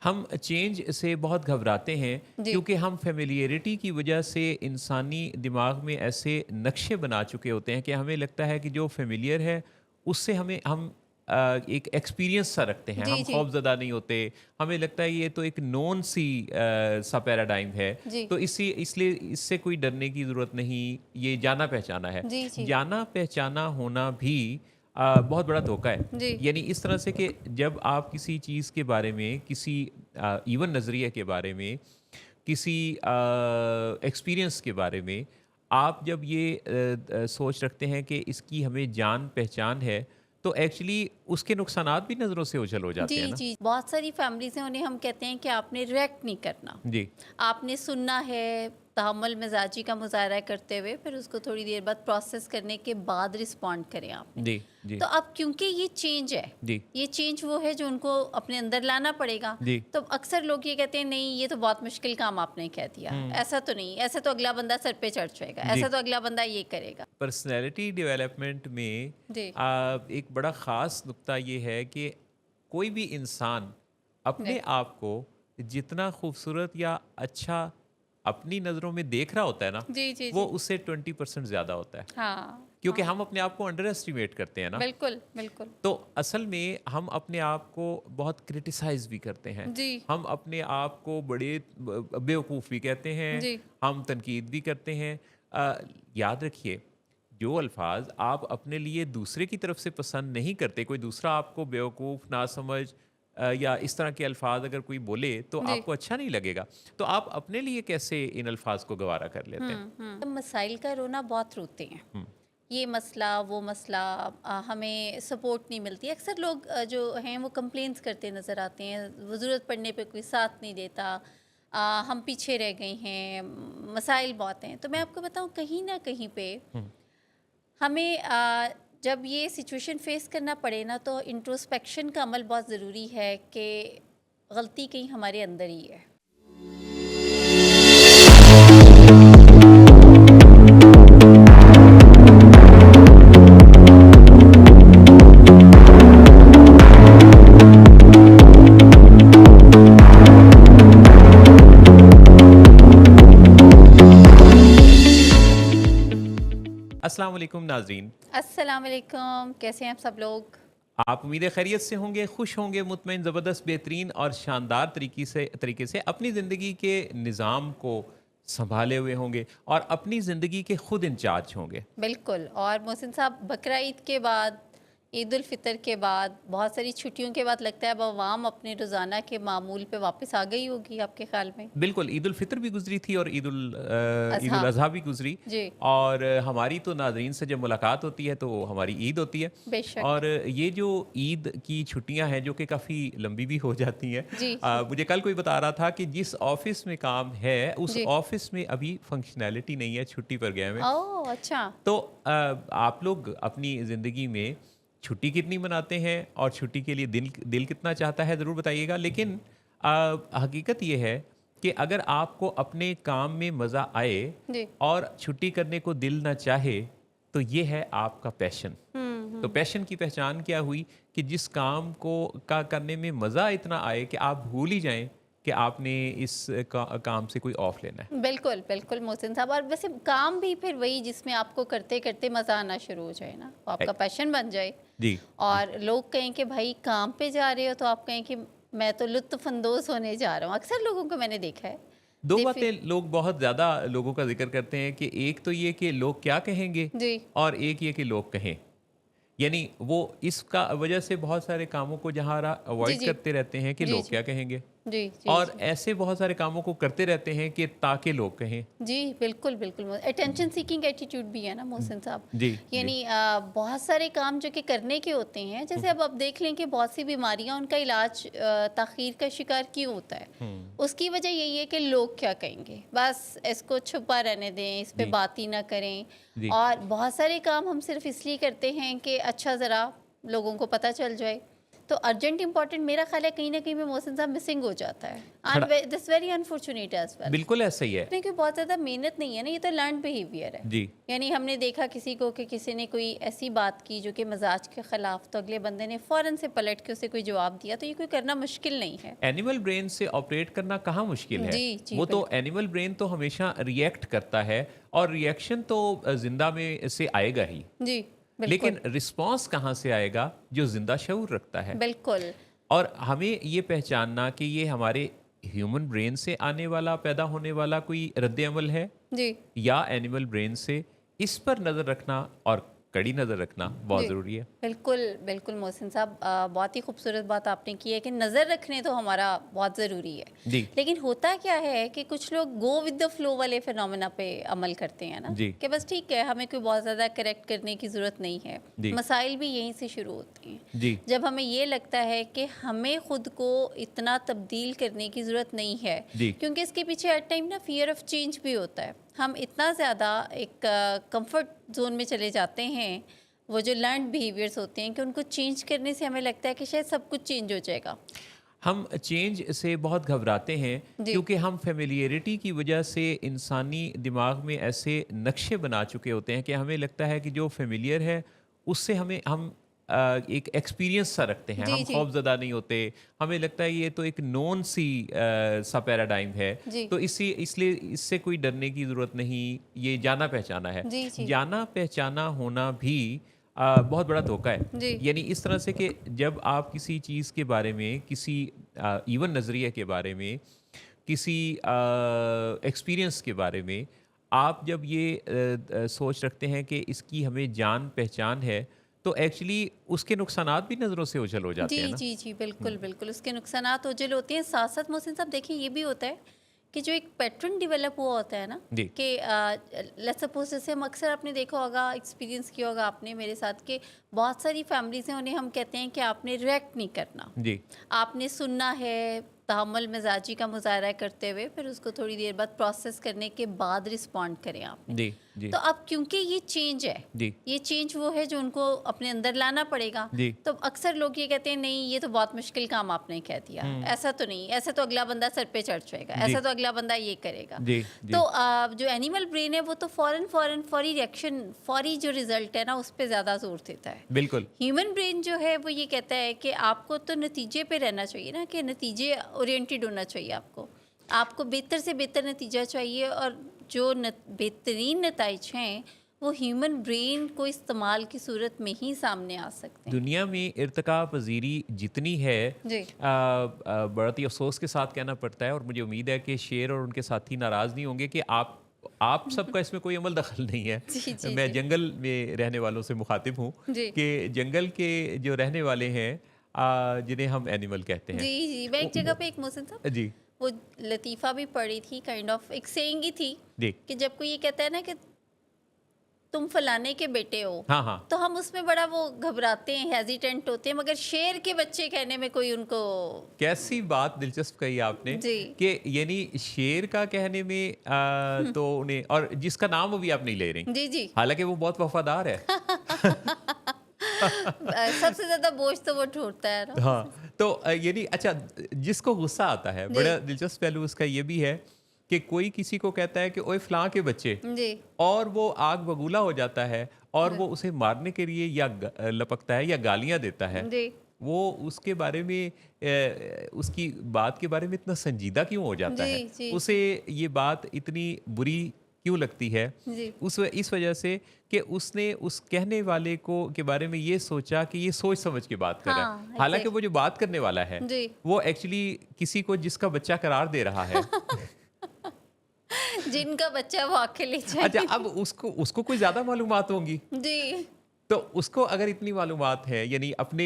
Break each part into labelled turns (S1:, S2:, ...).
S1: हम चेंज से बहुत घबराते हैं
S2: जी।
S1: क्योंकि हम फेमिलियरिटी की वजह से इंसानी दिमाग में ऐसे नक्शे बना चुके होते हैं कि हमें लगता है कि जो फेमिलियर है उससे हम एक एक्सपीरियंस सा रखते हैं,
S2: जी,
S1: हम
S2: जी,
S1: खौफजदा नहीं होते। हमें लगता है ये तो एक नोन सी सा पैराडाइम है,
S2: जी,
S1: तो इसलिए इससे कोई डरने की ज़रूरत नहीं, ये जाना पहचाना है।
S2: जी, जी,
S1: जाना पहचाना होना भी बहुत बड़ा धोखा है।
S2: जी,
S1: यानी इस तरह से कि जब आप किसी चीज़ के बारे में, किसी इवन नज़रिए के बारे में, किसी एक्सपीरियंस के बारे में, आप जब ये सोच रखते हैं कि इसकी हमें जान पहचान है, तो एक्चुअली उसके नुकसानात भी नज़रों से ओझल हो जाते हैं
S2: जी,
S1: ना।
S2: जी। बहुत सारी फैमिलीज़ हैं, उन्हें हम कहते हैं कि आपने रिएक्ट नहीं करना।
S1: जी,
S2: आपने सुनना है, तहम्मुल मिज़ाजी का मुज़ाहरा करते हुए, फिर उसको थोड़ी देर बाद प्रोसेस करने के बाद रिस्पॉन्ड करें आपने।
S1: जी, जी,
S2: तो अब क्योंकि ये चेंज है,
S1: जी,
S2: ये चेंज वो है जो उनको अपने अंदर लाना पड़ेगा।
S1: जी।
S2: तो अक्सर लोग ये कहते हैं नहीं ये तो बहुत मुश्किल काम आपने कह दिया।
S1: हुँ,
S2: ऐसा तो नहीं, ऐसे तो अगला बंदा सर पे चढ़ जाएगा,
S1: जी।
S2: ऐसा तो अगला बंदा ये करेगा।
S1: पर्सनैलिटी डेवलपमेंट में
S2: जी,
S1: एक बड़ा ख़ास नुक्ता ये है कि कोई भी इंसान अपने
S2: जी,
S1: आप को जितना खूबसूरत या अच्छा अपनी नज़रों में देख रहा होता है ना,
S2: जी, जी,
S1: वो
S2: जी।
S1: उससे 20% ज़्यादा होता है।
S2: हाँ,
S1: क्योंकि
S2: हाँ।
S1: हम अपने आप को अंडर एस्टिमेट करते हैं ना,
S2: बिल्कुल, बिल्कुल।
S1: तो असल में हम अपने आप को बहुत क्रिटिसाइज़ भी करते हैं।
S2: जी,
S1: हम अपने आप को बड़े बेवकूफ़ भी कहते हैं,
S2: जी।
S1: हम तनकीद भी करते हैं। याद रखिए, जो अल्फ़ाज़ आप अपने लिए दूसरे की तरफ से पसंद नहीं करते, कोई दूसरा आपको बेवकूफ़, नासमझ या इस तरह के अल्फ़ाज़ अगर कोई बोले, तो
S2: जी।
S1: आपको अच्छा नहीं लगेगा। तो आप अपने लिए कैसे इन अल्फ़ाज़ को गवारा कर लेते हैं?
S2: हम मसाइल का रोना बहुत रोते हैं।
S1: हुँ,
S2: ये मसला, वो मसला, हमें सपोर्ट नहीं मिलती। अक्सर लोग जो हैं वो कंप्लेंट्स करते नज़र आते हैं, वो ज़रूरत पड़ने पे कोई साथ नहीं देता, हम पीछे रह गए हैं, मसाइल बहुत हैं। तो मैं आपको बताऊँ कहीं न कहीं पे
S1: हुँ।
S2: हमें जब ये सिचुएशन फ़ेस करना पड़े ना तो इंट्रोस्पेक्शन का अमल बहुत ज़रूरी है कि गलती कहीं हमारे अंदर ही है।
S1: अस्सलाम वालेकुम नाज़रीन।
S2: अस्सलाम वालेकुम, कैसे हैं आप सब लोग?
S1: आप उम्मीद खैरियत से होंगे, खुश होंगे, मुतमईन, ज़बरदस्त, बेहतरीन और शानदार तरीके से अपनी ज़िंदगी के निज़ाम को सँभाले हुए होंगे और अपनी ज़िंदगी के खुद इंचार्ज होंगे।
S2: बिल्कुल। और मोहसिन साहब बकरा ईद के बाद, ईद उल फ़ितर के बाद, बहुत सारी छुट्टियों के बाद लगता है अब अवाम अपने रोज़ाना के मामूल पे वापस आ गई होगी आपके ख़्याल में?
S1: बिल्कुल, ईद उल फ़ितर भी गुज़री थी और ईद
S2: अज़हा।
S1: उल अज़हा भी गुज़री
S2: जी,
S1: और हमारी तो नाज़रीन से जब मुलाकात होती है तो हमारी ईद होती है।
S2: बेशक।
S1: और ये जो ईद की छुट्टियां हैं जो कि काफ़ी लंबी भी हो जाती हैं।
S2: जी, जी,
S1: मुझे कल कोई बता रहा था कि जिस ऑफ़िस में काम है उस
S2: जी।
S1: ऑफ़िस में अभी फ़ंक्शनैलिटी नहीं है, छुट्टी पर गए हुए हैं।
S2: ओह! अच्छा।
S1: तो आप लोग अपनी ज़िंदगी में छुट्टी कितनी मनाते हैं और छुट्टी के लिए दिल दिल कितना चाहता है, ज़रूर बताइएगा। लेकिन हकीकत ये है कि अगर आपको अपने काम में मज़ा आए
S2: जी।
S1: और छुट्टी करने को दिल ना चाहे, तो ये है आपका पैशन।
S2: हुँ,
S1: तो
S2: हुँ।
S1: पैशन की पहचान क्या हुई कि जिस काम को करने में मज़ा इतना आए कि आप भूल ही जाएँ कि आपने इस काम से कोई ऑफ लेना है।
S2: बिल्कुल, बिल्कुल मोहसिन साहब। और वैसे काम भी फिर वही जिसमें आपको करते-करते मज़ा आना शुरू हो जाए ना, वो
S1: ए
S2: आपका पैशन बन जाए।
S1: जी, जी।
S2: और लोग कहें कि भाई काम पे जा रहे हो तो आप कहें कि मैं तो लुत्फ़ अंदोज़ होने जा रहा हूँ। अक्सर लोगों को मैंने देखा है।
S1: 2
S2: दे फिर
S1: बातें लोग बहुत ज़्यादा लोगों का ज़िक्र करते हैं कि एक तो ये कि लोग क्या कहेंगे
S2: जी।
S1: और एक ये कि लोग कहें। यानी वो इसका वजह से बहुत सारे कामों को जहाँ
S2: जी,
S1: अवॉइड
S2: जी।
S1: करते रहते हैं कि
S2: जी,
S1: लोग
S2: जी।
S1: क्या कहेंगे,
S2: जी, जी,
S1: और
S2: जी।
S1: ऐसे बहुत सारे कामों को करते रहते हैं कि ताकि लोग कहें।
S2: जी, बिल्कुल, बिल्कुल। अटेंशन सीकिंग एटीट्यूड भी है ना मोहसिन साहब।
S1: जी, जी।
S2: यानी बहुत सारे काम जो कि करने के होते हैं,
S1: हुँ,
S2: जैसे अब आप देख लें कि बहुत सी बीमारियाँ उनका इलाज ताख़ीर का शिकार क्यों होता है?
S1: हुँ।
S2: उसकी वजह यही है कि लोग क्या कहेंगे? बस इसको छुपा रहने दें, इस पे
S1: जी,
S2: बात ही ना करें।
S1: जी।
S2: और बहुत सारे काम हम सिर्फ़ इसलिए करते हैं कि अच्छा ज़रा लोगों को पता चल जाए। तो अर्जेंट इंपॉर्टेंट मेरा ख्याल है कहीं ना कहीं में मोहसिन साहब मिसिंग हो जाता है,
S1: खड़ा
S2: and this very unfortunate as well.
S1: बिल्कुल ऐसा ही है।
S2: क्योंकि बहुत ज़्यादा मेहनत नहीं है ना, ये तो लर्न बिहेवियर है।
S1: जी।
S2: यानी हमने देखा किसी को कि किसी ने कोई ऐसी बात की जो कि मजाज के खिलाफ, तो अगले बंदे ने फ़ौरन से पलट के उसे कोई जवाब दिया, तो ये कोई करना मुश्किल नहीं है।
S1: एनिमल ब्रेन से ऑपरेट करना कहाँ मुश्किल है।
S2: जी जी
S1: वो तो
S2: बिल्कुल।
S1: एनिमल ब्रेन तो हमेशा रिएक्ट करता है, और रिएक्शन तो जिंदा में से आएगा ही,
S2: जी बिल्कुल
S1: लेकिन रिस्पॉन्स कहाँ से आएगा जो जिंदा शऊर रखता है।
S2: बिल्कुल।
S1: और हमें ये पहचानना कि ये हमारे ह्यूमन ब्रेन से आने वाला, पैदा होने वाला कोई रद्द अमल है
S2: जी
S1: या एनिमल ब्रेन से, इस पर नज़र रखना और कड़ी नज़र रखना बहुत
S2: जी
S1: ज़रूरी है।
S2: बिल्कुल बिल्कुल मोहसिन साहब, बहुत ही खूबसूरत बात आपने की है कि नज़र रखने तो हमारा बहुत ज़रूरी है।
S1: जी
S2: लेकिन होता क्या है कि कुछ लोग गो विद द फ्लो वाले फिनोमेना पे अमल करते हैं ना,
S1: जी
S2: कि बस ठीक है, हमें कोई बहुत ज़्यादा करेक्ट करने की ज़रूरत नहीं है।
S1: जी
S2: मसाइल भी यहीं से शुरू होते हैं,
S1: जी
S2: जब हमें ये लगता है कि हमें खुद को इतना तब्दील करने की ज़रूरत नहीं है,
S1: जी
S2: क्योंकि इसके पीछे हर टाइम ना फियर ऑफ चेंज भी होता है। हम इतना ज़्यादा एक कंफर्ट जोन में चले जाते हैं, वो जो लर्न बिहेवियर्स होते हैं, कि उनको चेंज करने से हमें लगता है कि शायद सब कुछ चेंज हो जाएगा।
S1: हम चेंज से बहुत घबराते हैं
S2: जी
S1: क्योंकि हम फेमिलियरिटी की वजह से इंसानी दिमाग में ऐसे नक्शे बना चुके होते हैं कि हमें लगता है कि जो फेमिलियर है उससे हम एक एक्सपीरियंस सा रखते हैं,
S2: जी
S1: हम
S2: जी
S1: खौफजदा नहीं होते। हमें लगता है ये तो एक नॉन सी सा पैराडाइम है,
S2: जी
S1: तो इसलिए इससे कोई डरने की ज़रूरत नहीं, ये जाना पहचाना है।
S2: जी जी
S1: जाना पहचाना होना भी बहुत बड़ा धोखा है।
S2: जी
S1: यानी इस तरह से कि जब आप किसी चीज़ के बारे में, किसी इवन नज़रिए के बारे में, किसी एक्सपीरियंस के बारे में आप जब ये सोच रखते हैं कि इसकी हमें जान पहचान है, तो एक्चुअली उसके नुकसानात भी नज़रों से ओझल हो जाते
S2: जी
S1: हैं ना।
S2: जी जी बिल्कुल बिल्कुल, उसके नुकसानात ओझल होते हैं। साथ साथ मोहसिन साहब देखिए, ये भी होता है कि जो एक पैटर्न डेवलप हुआ होता है ना,
S1: जी
S2: कि लेट्स सपोज, जैसे हम अक्सर आपने देखा होगा, एक्सपीरियंस किया होगा आपने मेरे साथ, कि बहुत सारी फैमिलीज हैं, उन्हें हम कहते हैं कि आपने रिएक्ट नहीं करना,
S1: जी
S2: आपने सुनना है, तहम्मुल मिजाजी का मुजाहरा करते हुए, फिर उसको थोड़ी देर बाद प्रोसेस करने के बाद रिस्पॉन्ड करें आपने।
S1: जी जी
S2: तो अब क्योंकि ये चेंज है,
S1: जी
S2: ये चेंज वो है जो उनको अपने अंदर लाना पड़ेगा,
S1: जी
S2: तो अक्सर लोग ये कहते हैं नहीं, ये तो बहुत मुश्किल काम आपने कह दिया, ऐसा तो नहीं, ऐसा तो अगला बंदा सर पे चढ़ जाएगा,
S1: जी
S2: ऐसा तो अगला बंदा ये करेगा।
S1: जी जी
S2: तो जो एनिमल ब्रेन है वो तो फौरन फौरन फौरी रिएक्शन, फौरी जो रिजल्ट है ना, उस पर ज़्यादा जोर देता है।
S1: बिल्कुल
S2: ह्यूमन ब्रेन जो है वो ये कहता है कि आपको तो नतीजे पे रहना चाहिए ना, कि नतीजे ओरिएंटेड होना चाहिए, आपको बेहतर से बेहतर नतीजा चाहिए, और जो बेहतरीन नताइज हैं वो ह्यूमन ब्रेन को इस्तेमाल की सूरत में ही सामने आ सकते हैं।
S1: दुनिया में इर्तिका पजीरी जितनी है,
S2: जी
S1: बहुत ही अफसोस के साथ कहना पड़ता है, और मुझे उम्मीद है कि शेर और उनके साथी नाराज़ नहीं होंगे कि आप सबका इसमें कोई अमल दखल नहीं है।
S2: जी जी
S1: मैं
S2: जी
S1: जंगल में रहने वालों से मुखातिब हूँ
S2: जी
S1: कि जंगल के जो रहने वाले हैं, जिन्हें हम एनिमल कहते हैं।
S2: जी जी मैं एक जगह पे एक मोहसिन साहब
S1: जी
S2: वो लतीफ़ा भी पढ़ी थी, काइंड ऑफ एक सेइंग ही थी,
S1: जी
S2: कि जब कोई ये कहता है ना कि तुम फलाने के बेटे हो,
S1: हाँ हाँ
S2: तो हम उसमें बड़ा वो घबराते हैं, हेजिटेंट होते हैं, मगर शेर के बच्चे कहने में कोई उनको।
S1: कैसी बात दिलचस्प कही आपने
S2: जी
S1: कि यानी शेर का कहने में तो उन्हें, और जिसका नाम अभी आप नहीं ले रही,
S2: जी जी
S1: हालांकि वो बहुत वफादार है।
S2: सबसे ज्यादा बोझ तो वो ढूंढता है ना।
S1: हाँ, तो यानी अच्छा, जिसको गुस्सा आता है,
S2: जी
S1: बड़ा दिलचस्प पहलू उसका ये भी है कि कोई किसी को कहता है कि ओए फलां के बच्चे,
S2: जी
S1: और वो आग बबूला हो जाता है, और
S2: जी
S1: वो उसे मारने के लिए या लपकता है या गालियां देता है।
S2: जी
S1: वो उसके बारे में उसकी बात के बारे में इतना संजीदा क्यों हो जाता
S2: जी
S1: है,
S2: जी
S1: उसे ये बात इतनी बुरी क्यों लगती है?
S2: जी
S1: इस वजह से कि उसने उस कहने वाले को के बारे में ये सोचा कि ये सोच समझ के बात कर रहा है,
S2: हाँ
S1: हालांकि वो जो बात करने वाला है
S2: जी
S1: वो एक्चुअली किसी को जिसका बच्चा करार दे रहा है।
S2: जिनका बच्चा वो आके ले
S1: अच्छा,
S2: जाए।
S1: अब उसको उसको कोई ज्यादा मालूमात होंगी,
S2: जी
S1: तो उसको अगर इतनी मालूमात है, यानी अपने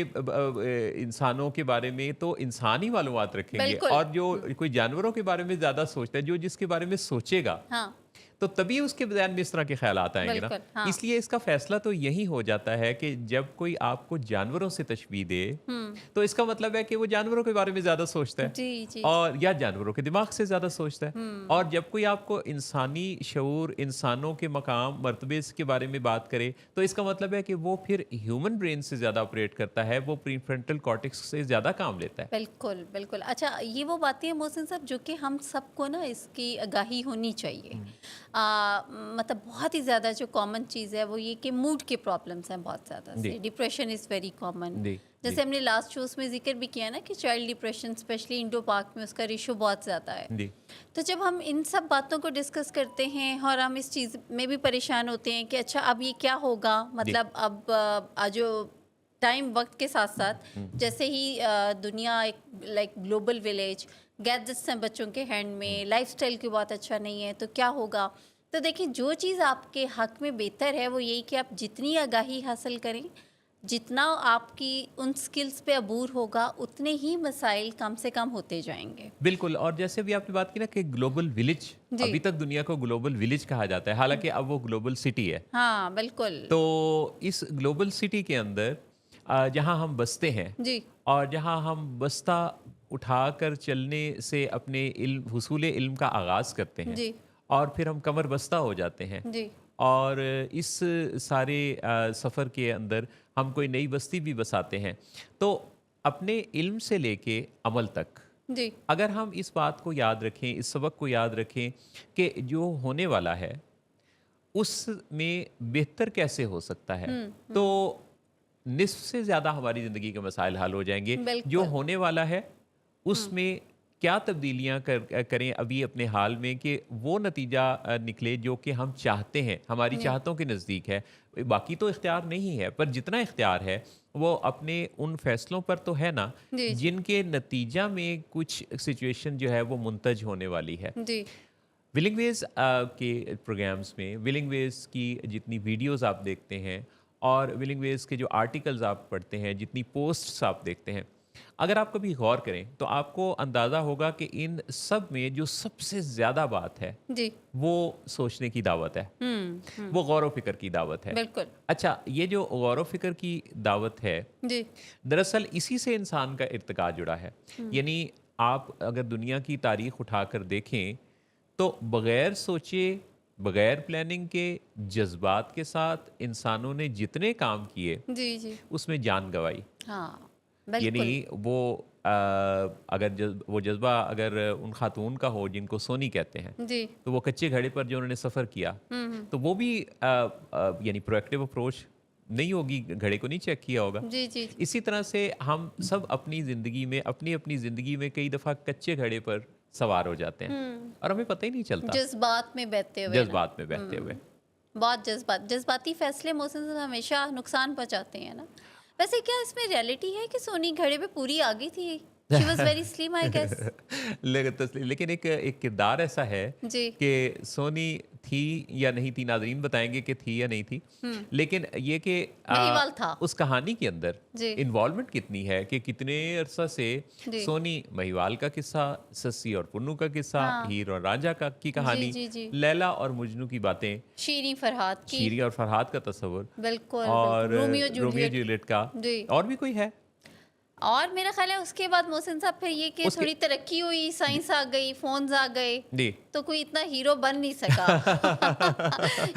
S1: इंसानों के बारे में तो इंसान ही मालूमात रखेंगे,
S2: बिल्कुल
S1: और जो कोई जानवरों के बारे में ज्यादा सोचता है, जो जिसके बारे में सोचेगा,
S2: हाँ
S1: तो तभी उसके ध्यान में इस तरह के ख्यालात आएंगे ना।
S2: बिल्कुल, हाँ।
S1: इसलिए इसका फैसला तो यही हो जाता है कि जब कोई आपको जानवरों से तशबीह दे,
S2: हुँ।
S1: तो इसका मतलब है कि वो जानवरों के बारे में ज़्यादा सोचता है,
S2: जी, जी, जी।
S1: और या जानवरों के दिमाग से ज़्यादा सोचता है।
S2: हुँ।
S1: और जब कोई आपको इंसानी शऊर, इंसानों के मकाम, मर्तबे के बारे में बात करे, तो इसका मतलब है कि वो फिर ह्यूमन ब्रेन से ज़्यादा ऑपरेट करता है, वो प्रीफ्रंटल कॉर्टेक्स से ज़्यादा काम लेता है।
S2: बिल्कुल, बिल्कुल। अच्छा, ये वो बातें हैं मोहसिन साहब जो कि हम सबको ना इसकी आगाही होनी चाहिए।
S1: हम्म,
S2: मतलब बहुत ही ज़्यादा जो कॉमन चीज़ है वो ये कि मूड के प्रॉब्लम्स हैं बहुत ज़्यादा
S1: जी,
S2: से। Depression is very common.
S1: जी, जी,
S2: जैसे हमने लास्ट शोज़ में ज़िक्र भी किया ना कि चाइल्ड डिप्रेशन स्पेशली इंडो पाक में उसका रेशो बहुत ज़्यादा है।
S1: जी,
S2: तो जब हम इन सब बातों को डिस्कस करते हैं और हम इस चीज़ में भी परेशान होते हैं कि अच्छा अब ये क्या होगा,
S1: जी,
S2: मतलब अब जो टाइम वक्त के साथ साथ
S1: हम्म,
S2: जैसे ही दुनिया एक लाइक ग्लोबल विलेज, गैजेट्स हैं बच्चों के हैंड
S1: हम्म,
S2: में, लाइफस्टाइल की बहुत अच्छा नहीं है, तो क्या होगा। तो देखिए जो चीज़ आपके हक में बेहतर है वो यही कि आप जितनी आगाही हासिल करें, जितना आपकी उन स्किल्स पे अबूर होगा उतने ही मसाइल कम से कम होते जाएंगे।
S1: बिल्कुल। और जैसे भी आपने बात की ना कि ग्लोबल विलेज,
S2: जी।
S1: अभी तक दुनिया को ग्लोबल विलेज कहा जाता है, हालांकि अब वो ग्लोबल सिटी है।
S2: हाँ, बिल्कुल।
S1: तो इस ग्लोबल सिटी के अंदर जहाँ हम बसते हैं,
S2: जी,
S1: और जहाँ हम बस्ता उठाकर चलने से अपने इल्म, हुसूल इल्म का आगाज़ करते हैं,
S2: जी,
S1: और फिर हम कमर बस्ता हो जाते हैं,
S2: जी,
S1: और इस सारे सफ़र के अंदर हम कोई नई बस्ती भी बसाते हैं। तो अपने इल्म से लेके अमल तक,
S2: जी।
S1: अगर हम इस बात को याद रखें, इस सबक को याद रखें कि जो होने वाला है उसमें बेहतर कैसे हो सकता है,
S2: हुँ,
S1: तो
S2: हुँ।
S1: निस्फ़ से ज़्यादा हमारी ज़िंदगी के मसाइल हल हो जाएंगे। जो
S2: बिल्कुल।
S1: होने वाला है
S2: हुँ,
S1: उसमें क्या तब्दीलियाँ करें अभी अपने हाल में, कि वो नतीजा निकले जो कि हम चाहते हैं, हमारी
S2: जी,
S1: चाहतों के नज़दीक है। बाकी तो इख्तियार नहीं है, पर जितना इख्तियार है वो अपने उन फैसलों पर तो है ना,
S2: जी, जी,
S1: जिनके नतीजा में कुछ सिचुएशन जो है वो मुंतज होने वाली है।
S2: जी,
S1: विलिंग वेज के प्रोग्राम्स में विलिंग वेज की जितनी वीडियोस आप देखते हैं, और विलिंग वेज के जो आर्टिकल्स आप पढ़ते हैं, जितनी पोस्ट्स आप देखते हैं, अगर आप कभी गौर करें तो आपको अंदाज़ा होगा कि इन सब में जो सबसे ज़्यादा बात है
S2: जी।
S1: वो सोचने की दावत है,
S2: हुँ, हुँ।
S1: वो गौर व फिक्र की दावत है।
S2: बिल्कुल।
S1: अच्छा, ये जो गौर व फिक्र की दावत है,
S2: जी।
S1: दरअसल इसी से इंसान का इर्तिका जुड़ा है।
S2: हुँ,
S1: यानी आप अगर दुनिया की तारीख उठाकर देखें, तो बगैर सोचे, बगैर प्लानिंग के, जज्बात के साथ इंसानों ने जितने काम किए
S2: जी, जी।
S1: उसमें जान गंवाई।
S2: हाँ,
S1: यानी
S2: बिल्कुल।
S1: वो अगर वो जज्बा अगर उन खातून का हो जिनको सोनी कहते हैं,
S2: जी।
S1: तो वो कच्चे घड़े पर जो उन्होंने सफ़र किया,
S2: हुँ, हुँ।
S1: तो वो भी यानी प्रोएक्टिव अप्रोच नहीं होगी, घड़े को नहीं चेक किया होगा।
S2: जी, जी, जी।
S1: इसी तरह से हम सब अपनी ज़िंदगी में, अपनी अपनी ज़िंदगी में कई दफ़ा कच्चे घड़े पर सवार हो जाते हैं,
S2: हुँ।
S1: और हमें पता ही नहीं चलता,
S2: जज़्बात में बहते हुए ना।
S1: जज्बात में बहते हुए।
S2: हुँ। बहुत जज़्बाती फ़ैसले मोहसिन साहब हमेशा नुकसान पहुँचाते हैं ना। वैसे क्या इसमें रियलिटी है कि सोनी घड़े पे पूरी आ गई थी? She was very slim I guess.
S1: लेकिन एक एक किरदार ऐसा है
S2: जी।
S1: कि सोनी थी या नहीं थी, नाज़रीन बताएंगे कि थी या नहीं थी।
S2: हुँ।
S1: लेकिन ये कि
S2: महिवाल था।
S1: उस कहानी के अंदर
S2: जी।
S1: इन्वॉल्वमेंट कितनी है, कि कितने अरसा से
S2: जी।
S1: सोनी महिवाल का किस्सा, सस्सी और पुन्नू का किस्सा,
S2: हाँ।
S1: हीर और रांझा का की
S2: जी,
S1: कहानी,
S2: जी, जी।
S1: लैला और मजनू की बातें,
S2: शीरीं फरहाद की।
S1: शीरी और फरहाद का तस्वुर,
S2: बिल्कुल,
S1: और
S2: बिल्कुल। Romeo
S1: Romeo
S2: Juliet.
S1: जूलियट का,
S2: जी।
S1: और भी कोई है
S2: और मेरा ख़्याल है उसके बाद मोहसिन साहब फिर ये कि
S1: उसके।
S2: थोड़ी तरक्की हुई,
S1: जी,
S2: साइंस आ गई, फ़ोन्स आ गए,
S1: जी।
S2: तो कोई इतना हीरो बन नहीं सका।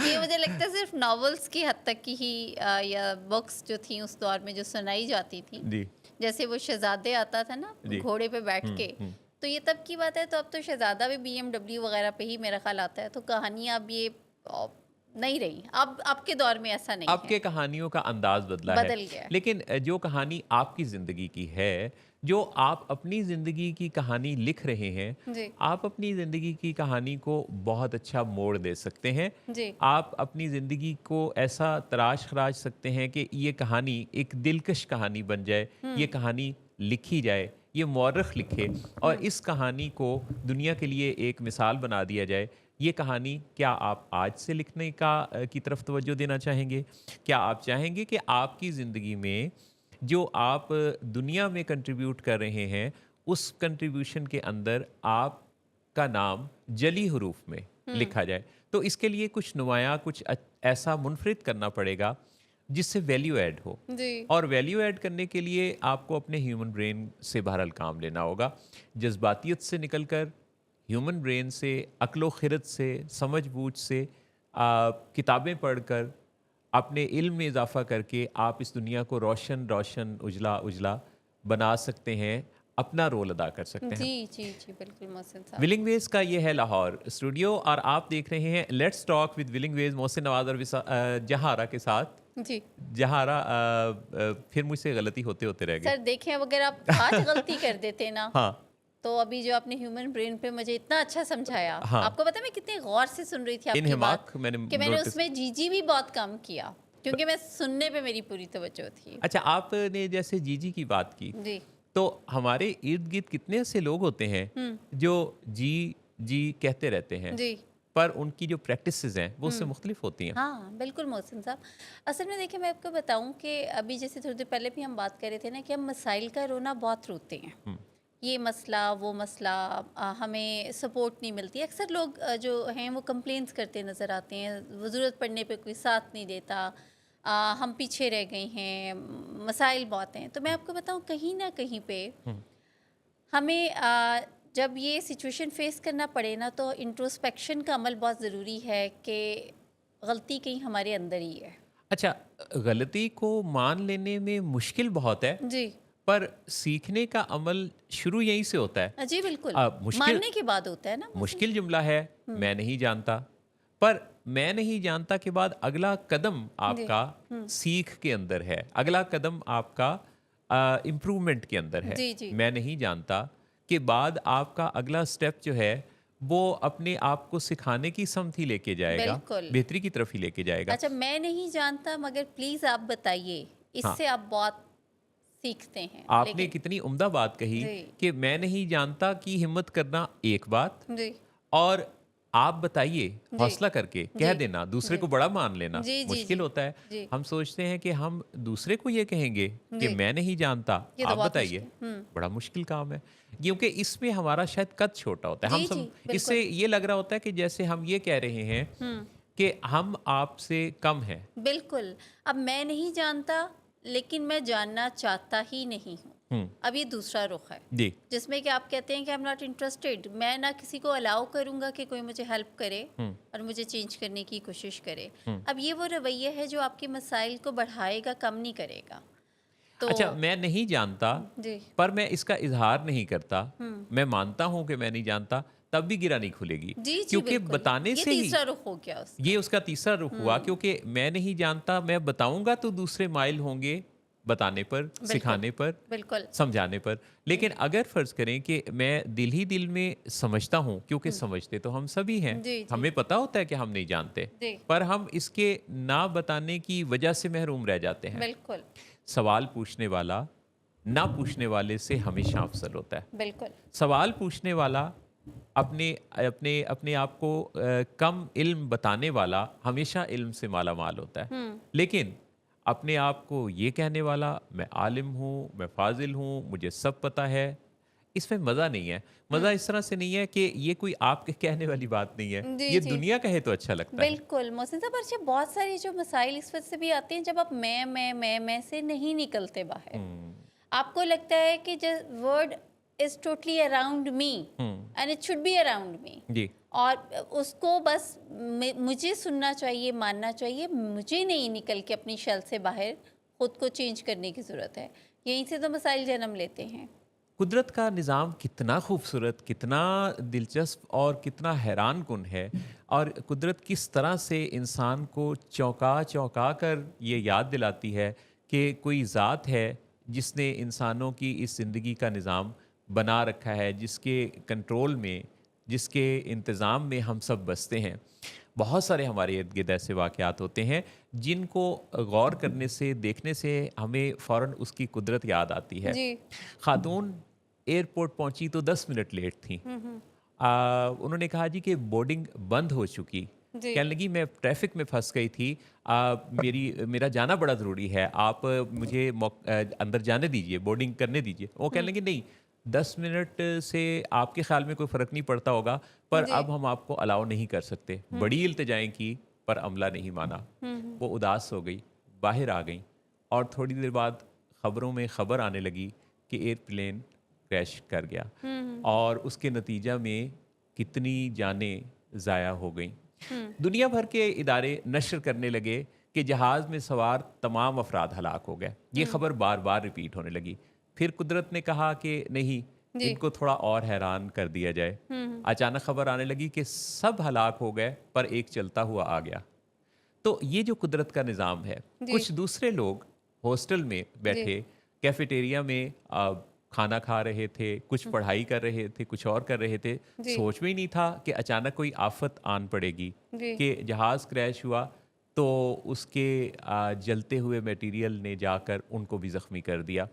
S2: ये मुझे लगता है सिर्फ़ नॉवेल्स की हद तक की ही या बुक्स जो थी उस दौर में जो सुनाई जाती थी।
S1: जी,
S2: जैसे वो शहज़ादे आता था ना
S1: जी।
S2: घोड़े पे बैठ
S1: हुँ,
S2: के,
S1: हुँ।
S2: तो ये तब की बात है, तो अब तो शहज़ादा भी बीएमडब्ल्यू वग़ैरह पे ही मेरा ख़्याल आता है, तो कहानियाँ अब ये नहीं रही। अब के दौर में ऐसा नहीं है,
S1: आपके कहानियों का अंदाज बदला है।
S2: बदल गया है।
S1: लेकिन जो कहानी आपकी ज़िंदगी की है, जो आप अपनी ज़िंदगी की कहानी लिख रहे हैं,
S2: जी,
S1: आप अपनी ज़िंदगी की कहानी को बहुत अच्छा मोड़ दे सकते हैं।
S2: जी।
S1: आप अपनी ज़िंदगी को ऐसा तराश-खराश सकते हैं कि ये कहानी एक दिलकश कहानी बन जाए, ये
S2: हुँ,
S1: कहानी लिखी जाए, ये मौरख़ लिखे, और
S2: हुँ।
S1: इस कहानी को दुनिया के लिए एक मिसाल बना दिया जाए। ये कहानी क्या आप आज से लिखने की तरफ तवज्जो देना चाहेंगे? क्या आप चाहेंगे कि आपकी ज़िंदगी में जो आप दुनिया में कंट्रीब्यूट कर रहे हैं, उस कंट्रीब्यूशन के अंदर आपका नाम जली हरूफ में
S2: हुँ,
S1: लिखा जाए? तो इसके लिए कुछ नुमाया कुछ ऐसा मुनफरिद करना पड़ेगा जिससे वैल्यू ऐड हो।
S2: जी।
S1: और वैल्यू ऐड करने के लिए आपको अपने ह्यूमन ब्रेन से बहरहाल काम लेना होगा, जज्बातियत से निकलकर ह्यूमन ब्रेन से, अक्लो खिरत से, समझ बूझ से, किताबें पढ़कर, अपने इल्म में इजाफा करके आप इस दुनिया को रोशन रोशन, उजला उजला बना सकते हैं, अपना रोल अदा कर सकते हैं।
S2: जी जी जी बिल्कुल मोहसिन साहब।
S1: विलिंग वेज का ये है लाहौर स्टूडियो और आप देख रहे हैं let's talk with willing ways Mohsin Nawaz और जहारा के साथ।
S2: जी
S1: जहारा फिर मुझसे गलती होते होते रह गई।
S2: सर देखें, अब अगर आप आज गलती कर देते ना
S1: हाँ
S2: तो अभी जो आपने ह्यूमन ब्रेन पे मुझे इतना अच्छा समझाया,
S1: हाँ।
S2: आपको पता है मैं कितने गौर से सुन रही थी आपकी
S1: इनहिमाक
S2: बात
S1: मैंने
S2: कि मैंने
S1: notice-
S2: उसमें जीजी भी बहुत कम किया क्योंकि मैं सुनने पे मेरी पूरी तवज्जो थी।
S1: अच्छा, आपने जैसे जीजी की बात की,
S2: जी
S1: तो हमारे इर्द गिर्द कितने ऐसे लोग होते हैं जो जी जी कहते रहते हैं,
S2: जी
S1: पर उनकी जो प्रैक्टिसेस हैं वो उससे मुख्तलिफ होती हैं।
S2: हाँ बिल्कुल मोहसिन साहब। असल में देखिए मैं आपको बताऊं कि अभी जैसे थोड़ी देर पहले भी हम बात कर रहे थे ना कि हम मसाइल का रोना बहुत रोते हैं, ये मसला वो मसला, हमें सपोर्ट नहीं मिलती। अक्सर लोग जो हैं वो कंप्लेंट्स करते नज़र आते हैं, वो ज़रूरत पड़ने पे कोई साथ नहीं देता, हम पीछे रह गए हैं, मसाइल बहुत हैं। तो मैं आपको बताऊं कहीं ना कहीं पे हमें जब ये सिचुएशन फेस करना पड़े ना तो इंट्रोस्पेक्शन का अमल बहुत ज़रूरी है कि गलती कहीं हमारे अंदर ही है।
S1: अच्छा, गलती को मान लेने में मुश्किल बहुत है,
S2: जी
S1: पर सीखने का अमल शुरू यहीं से होता है।
S2: जी बिल्कुल,
S1: मुश्किल
S2: मानने के बाद होता है ना।
S1: मुश्किल जुमला है, मैं नहीं जानता, पर मैं नहीं जानता के बाद अगला कदम आपका सीख के अंदर है, अगला कदम आपका इम्प्रूवमेंट के अंदर है।
S2: जी जी
S1: मैं नहीं जानता के बाद आपका अगला स्टेप जो है वो अपने आप को सिखाने की समत ही लेके जाएगा,
S2: बिल्कुल।
S1: बेहतरी की तरफ ही लेके जाएगा।
S2: अच्छा, मैं नहीं जानता मगर प्लीज़ आप बताइए,
S1: हाँ,
S2: इससे आप बहुत सीखते हैं।
S1: आपने
S2: लेकिन
S1: कितनी उम्दा बात कही
S2: जी
S1: कि मैं नहीं जानता की हिम्मत करना एक बात,
S2: जी
S1: और आप बताइए
S2: जी
S1: हौसला करके कह
S2: जी
S1: देना, दूसरे
S2: जी
S1: को बड़ा मान लेना
S2: जी जी
S1: मुश्किल
S2: जी
S1: होता है।
S2: जी
S1: हम सोचते हैं कि हम दूसरे को ये कहेंगे कि
S2: जी
S1: मैं नहीं जानता,
S2: ये तो
S1: आप
S2: बहुत
S1: बताइए।
S2: मुश्किल।
S1: बड़ा मुश्किल काम है, क्योंकि इसमें हमारा शायद कद छोटा होता है। हम
S2: जी जी
S1: सब इससे
S2: बिल्कुल।
S1: ये लग रहा होता है कि जैसे हम ये कह रहे हैं कि हम आपसे कम हैं।
S2: बिल्कुल। अब मैं नहीं जानता लेकिन मैं जानना चाहता ही नहीं हूँ।
S1: हम्म,
S2: अब ये दूसरा रुख है
S1: जी
S2: जिसमें कि आप कहते हैं कि आई एम नॉट इंटरेस्टेड। मैं ना किसी को अलाउ करूँगा कि कोई मुझे हेल्प करे और मुझे चेंज करने की कोशिश करे। अब ये वो रवैया है जो आपके मसाइल को बढ़ाएगा, कम नहीं करेगा। तो
S1: अच्छा, मैं नहीं जानता
S2: जी
S1: पर मैं इसका इजहार नहीं करता, मैं मानता हूं कि मैं नहीं जानता, तब भी गिरा नहीं खुलेगी,
S2: जी जी
S1: क्योंकि
S2: बिल्कुल,
S1: बताने
S2: ये
S1: से ही
S2: तीसरा रुख हो गया उसका।
S1: ये उसका तीसरा रुख हुआ। क्योंकि मैं नहीं जानता, मैं बताऊंगा तो दूसरे माइल होंगे बताने पर,
S2: बिल्कुल
S1: सिखाने पर,
S2: बिल्कुल
S1: समझाने पर। लेकिन अगर फर्ज करें कि मैं दिल ही दिल में समझता हूं, क्योंकि समझते तो हम सभी हैं,
S2: जी जी
S1: हमें पता होता है कि हम नहीं जानते,
S2: जी
S1: पर हम इसके ना बताने की वजह से महरूम रह जाते हैं।
S2: बिल्कुल
S1: सवाल पूछने वाला ना पूछने वाले से हमेशा अफजल होता है।
S2: बिल्कुल
S1: सवाल पूछने वाला, अपने अपने अपने आप को कम इल्म बताने वाला हमेशा इल्म से माला माल होता है। लेकिन अपने आप को ये कहने वाला मैं आलिम हूँ, मैं फाजिल हूँ, मुझे सब पता है, इसमें मज़ा नहीं है। मज़ा इस तरह से नहीं है कि ये कोई आपके कहने वाली बात नहीं है,
S2: जी
S1: ये
S2: जी
S1: दुनिया कहे तो अच्छा लगता है।
S2: बिल्कुल मोहसिन साहब। अच्छा, बहुत सारी जो मसाइल इस वजह से भी आते हैं जब आप मैं से नहीं निकलते बाहर।
S1: हम्म,
S2: आपको लगता है कि word is totally around me and it should be around me,
S1: जी
S2: और उसको बस मुझे सुनना चाहिए, मानना चाहिए, मुझे नहीं निकल के अपनी शल से बाहर खुद को चेंज करने की ज़रूरत है। यहीं से तो मसाइल जन्म लेते हैं।
S1: कुदरत का निज़ाम कितना खूबसूरत, कितना दिलचस्प और कितना हैरान कुन है, और कुदरत किस तरह से इंसान को चौंका चौंका कर ये याद दिलाती है कि कोई ज़ात है जिसने इंसानों की इस ज़िंदगी का निज़ाम बना रखा है, जिसके कंट्रोल में, जिसके इंतज़ाम में हम सब बसते हैं। बहुत सारे हमारे इर्द गिर्द ऐसे वाक़यात होते हैं जिनको गौर करने से, देखने से हमें फ़ौरन उसकी कुदरत याद आती है।
S2: जी
S1: खातून एयरपोर्ट पहुंची तो 10 मिनट लेट थी। उन्होंने कहा जी कि बोर्डिंग बंद हो चुकी।
S2: जी
S1: कहने लगी मैं ट्रैफिक में फंस गई थी, मेरा जाना बड़ा ज़रूरी है, आप मुझे अंदर जाने दीजिए, बोर्डिंग करने दीजिए। वो कहने लगी नहीं, 10 मिनट से आपके ख्याल में कोई फ़र्क नहीं पड़ता होगा, पर
S2: जी।
S1: अब हम आपको अलाउ नहीं कर सकते। बड़ी इल्तिजाएँ की, पर अमला नहीं माना। वो उदास हो गई, बाहर आ गईं और थोड़ी देर बाद ख़बरों में ख़बर आने लगी कि एयरप्लेन क्रैश कर गया और उसके नतीजा में कितनी जानें ज़ाया हो गईं। दुनिया भर के इदारे नश्र करने लगे कि जहाज़ में सवार तमाम अफराद हलाक हो गए। ये खबर बार बार रिपीट होने लगी। फिर कुदरत ने कहा कि नहीं,
S2: जी।
S1: इनको थोड़ा और हैरान कर दिया जाए। अचानक खबर आने लगी कि सब हलाक हो गए, पर एक चलता हुआ आ गया। तो ये जो कुदरत का निज़ाम है,
S2: जी।
S1: कुछ दूसरे लोग हॉस्टल में
S2: जी।
S1: बैठे कैफेटेरिया में खाना खा रहे थे, कुछ पढ़ाई कर रहे थे, कुछ और कर रहे थे।
S2: जी।
S1: सोच में ही नहीं था कि अचानक कोई आफत आन पड़ेगी,
S2: जी।
S1: कि जहाज़ क्रैश हुआ तो उसके जलते हुए मटेरियल ने जाकर उनको भी ज़ख्मी कर दिया।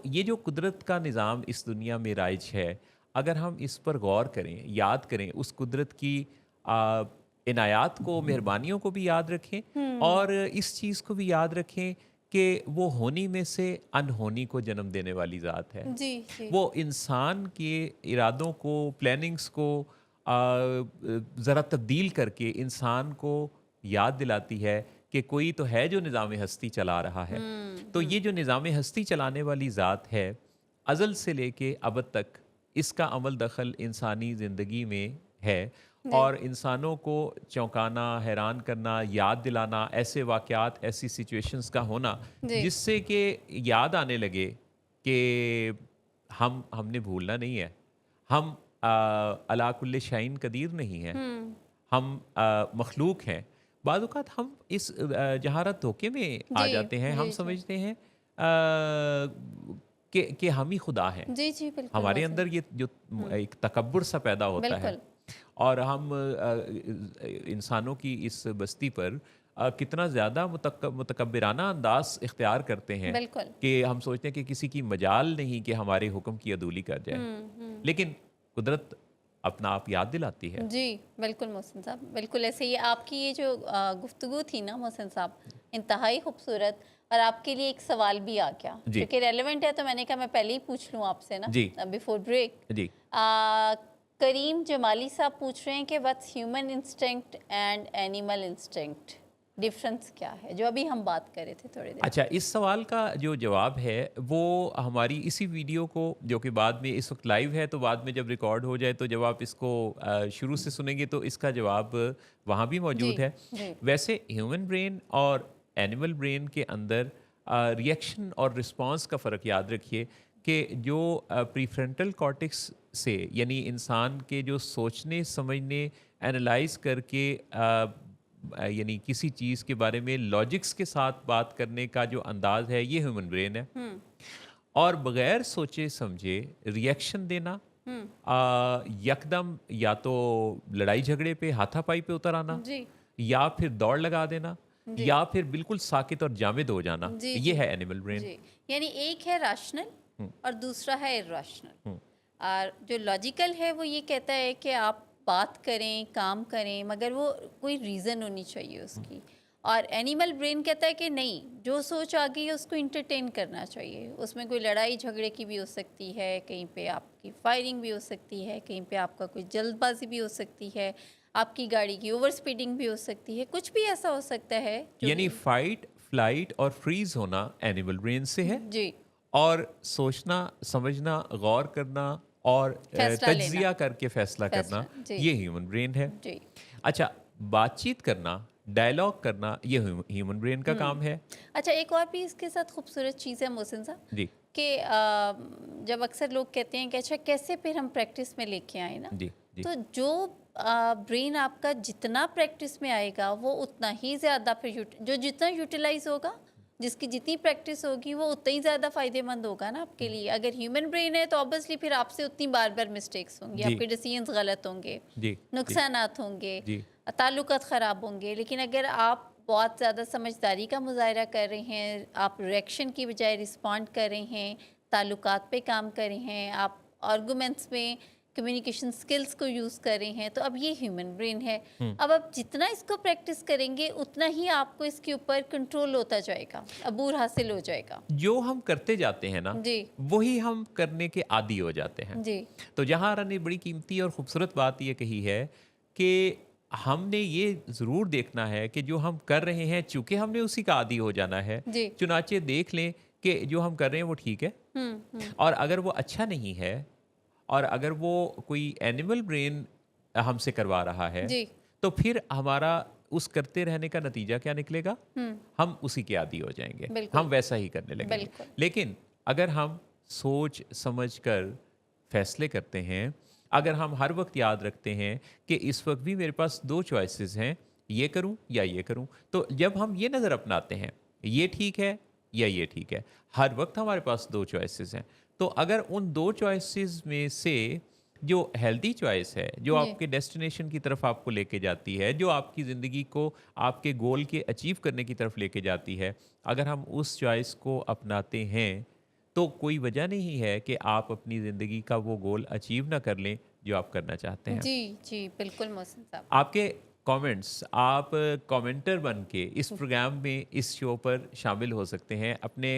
S1: ये जो कुदरत का निज़ाम इस दुनिया में राइज है, अगर हम इस पर गौर करें, याद करें, उस कुदरत की आ, इनायात को, मेहरबानियों को भी याद रखें और इस चीज़ को भी याद रखें कि वो होनी में से अनहोनी को जन्म देने वाली ज़ात है।
S2: जी। जी।
S1: वो इंसान के इरादों को, प्लानिंग्स को ज़रा तब्दील करके इंसान को याद दिलाती है कि कोई तो है जो निज़ाम हस्ती चला रहा है। तो ये जो निज़ाम हस्ती चलाने वाली ज़ात है, अज़ल से लेके अबद तक इसका अमल दखल इंसानी ज़िंदगी में है
S2: जी।
S1: और इंसानों को चौंकाना, हैरान करना, याद दिलाना, ऐसे वाक़यात, ऐसी सिचुएशंस का होना,
S2: जी।
S1: जिससे कि याद आने लगे कि हमने भूलना नहीं है। हम अला कुल्ले शाइन कदीर नहीं हैं। हम मखलूक हैं। बाद औक़ात हम इस जहारत धोखे में आ
S2: जी।
S1: जाते हैं। हम
S2: जी। जी।
S1: समझते हैं कि हम ही खुदा हैं।
S2: जी। जी। बिल्कुल
S1: हमारे
S2: मोहसिन
S1: अंदर ये जो एक तकब्बुर सा पैदा होता है
S2: बिल्कुल।
S1: और हम इंसानों की इस बस्ती पर कितना ज़्यादा मुतकब्बिराना अंदाज़ इख्तियार करते हैं
S2: बिल्कुल।
S1: कि हम सोचते हैं कि किसी की मजाल नहीं कि हमारे हुक्म की अदूली कर जाए। लेकिन कुदरत अपना आप याद दिलाती है।
S2: जी, बिल्कुल मोहसिन साहब, बिल्कुल ऐसे ही आपकी ये जो गुफ्तगू थी ना मोहसिन साहब, इंतहाई खूबसूरत और आपके लिए एक सवाल भी आ गया,
S1: जी,
S2: क्योंकि रेलेवेंट है तो मैंने कहा मैं पहले ही पूछ लूँ आपसे ना
S1: जी,
S2: बिफोर ब्रेक।
S1: जी,
S2: करीम जमाली साहब पूछ रहे हैं कि what's human instinct and animal instinct, difference क्या है? जो अभी हम बात कर रहे थे थोड़ी देर
S1: अच्छा,
S2: पहले।
S1: इस सवाल का जो जवाब है वो हमारी इसी वीडियो को, जो कि बाद में इस वक्त लाइव है, तो बाद में जब रिकॉर्ड हो जाए तो जब आप इसको शुरू से सुनेंगे तो इसका जवाब वहाँ भी
S2: जी।
S1: मौजूद है।
S2: जी।
S1: वैसे ह्यूमन ब्रेन और एनिमल ब्रेन के अंदर रिएक्शन और रिस्पांस का फ़र्क याद रखिए कि जो प्रीफ्रंटल कॉर्टेक्स से, यानी इंसान के जो सोचने, समझने, एनालाइज करके यानी किसी चीज़ के बारे में लॉजिक्स के साथ बात करने का जो अंदाज है, ये ह्यूमन ब्रेन है।
S2: हुँ।
S1: और बगैर सोचे समझे रिएक्शन देना,
S2: हुँ।
S1: यकदम या तो लड़ाई झगड़े पे, हाथापाई पे उतर आना,
S2: जी।
S1: या फिर दौड़ लगा देना,
S2: जी।
S1: या फिर बिल्कुल साकित और जामिद हो जाना,
S2: जी।
S1: ये
S2: जी।
S1: है एनिमल ब्रेन।
S2: जी। यानी एक है रैशनल
S1: हम्म,
S2: और दूसरा है इर्रेशनल।
S1: हम्म,
S2: और जो लॉजिकल है वो ये कहता है कि आप बात करें, काम करें, मगर वो कोई रीज़न होनी चाहिए
S1: हम्म,
S2: उसकी। और एनिमल ब्रेन कहता है कि नहीं, जो सोच आ गई है उसको इंटरटेन करना चाहिए। उसमें कोई लड़ाई झगड़े की भी हो सकती है, कहीं पे आपकी फायरिंग भी हो सकती है, कहीं पे आपका कोई जल्दबाजी भी हो सकती है, आपकी गाड़ी की ओवर स्पीडिंग भी हो सकती है, कुछ भी ऐसा हो सकता है जो
S1: यानी फाइट, फ्लाइट और फ्रीज होना एनिमल ब्रेन से है,
S2: जी,
S1: और सोचना, समझना, गौर करना और
S2: फैसला लेना,
S1: तज्जिया करके फैसला करना,
S2: फैसला। जी।
S1: ये ह्यूमन ब्रेन है।
S2: जी।
S1: अच्छा, बातचीत करना, डायलॉग करना, ये ह्यूमन ब्रेन का काम है।
S2: अच्छा, एक और भी इसके साथ खूबसूरत चीज़ है मोहसिन साहब
S1: जी,
S2: कि जब अक्सर लोग कहते हैं कि अच्छा कैसे फिर हम प्रैक्टिस में लेके आए ना,
S1: जी, जी,
S2: तो जो ब्रेन आपका जितना प्रैक्टिस में आएगा वो उतना ही ज़्यादा फिर जो जितना यूटिलाइज होगा, जिसकी जितनी प्रैक्टिस होगी वो उतना ही ज़्यादा फ़ायदेमंद होगा ना आपके लिए। अगर ह्यूमन ब्रेन है तो ऑब्वियसली फिर आपसे उतनी बार बार मिस्टेक्स होंगी,
S1: जी,
S2: आपके डिसीजंस गलत होंगे,
S1: जी, जी,
S2: नुकसानात होंगे,
S1: जी,
S2: ताल्लुकात ख़राब होंगे। लेकिन अगर आप बहुत ज़्यादा समझदारी का मुज़ाहरा कर रहे हैं, आप रिएक्शन की बजाय रिस्पॉन्ड कर रहे हैं, ताल्लुकात पे काम कर रहे हैं, आप आर्गुमेंट्स में कम्युनिकेशन स्किल्स को यूज़ कर रहे हैं, तो अब ये ह्यूमन ब्रेन है।
S1: हुँ।
S2: अब आप जितना इसको प्रैक्टिस करेंगे उतना ही आपको इसके ऊपर कंट्रोल होता जाएगा, अबूर हासिल हो जाएगा।
S1: जो हम करते जाते हैं ना,
S2: जी,
S1: वही हम करने के आदी हो जाते हैं।
S2: जी,
S1: तो जहाँ आरा ने बड़ी कीमती और खूबसूरत बात ये कही है कि हमने ये ज़रूर देखना है कि जो हम कर रहे हैं, चूँकि हमने उसी का आदी हो जाना है,
S2: जी।
S1: चुनाचे देख लें कि जो हम कर रहे हैं वो ठीक है,
S2: हुँ।
S1: और अगर वो अच्छा नहीं है और अगर वो कोई एनिमल ब्रेन हमसे करवा रहा है,
S2: जी,
S1: तो फिर हमारा उस करते रहने का नतीजा क्या निकलेगा?
S2: हुँ,
S1: हम उसी के आदी हो जाएँगे, हम
S2: बिल्कुल,
S1: वैसा ही करने लगेंगे।
S2: बिल्कुल।
S1: लेकिन अगर हम सोच समझ कर फैसले करते हैं, अगर हम हर वक़्त याद रखते हैं कि इस वक़्त भी मेरे पास 2 चॉइसेस हैं, ये करूँ या ये करूँ, तो जब हम ये नज़र अपनाते हैं, ये ठीक है या ये ठीक है, हर वक़्त हमारे पास 2 चॉइसेस हैं। तो अगर उन 2 चॉइसेस में से जो हेल्दी चॉइस है, जो
S2: जी,
S1: आपके डेस्टिनेशन की तरफ आपको लेके जाती है, जो आपकी ज़िंदगी को आपके गोल के अचीव करने की तरफ लेके जाती है, अगर हम उस चॉइस को अपनाते हैं, तो कोई वजह नहीं है कि आप अपनी ज़िंदगी का वो गोल अचीव ना कर लें, जो आप करना चाहते हैं।
S2: जी, जी, बिल्कुल मोहसिन साहब।
S1: आपके कमेंट्स, आप कमेंटर बन के इस प्रोग्राम में, इस शो पर शामिल हो सकते हैं। अपने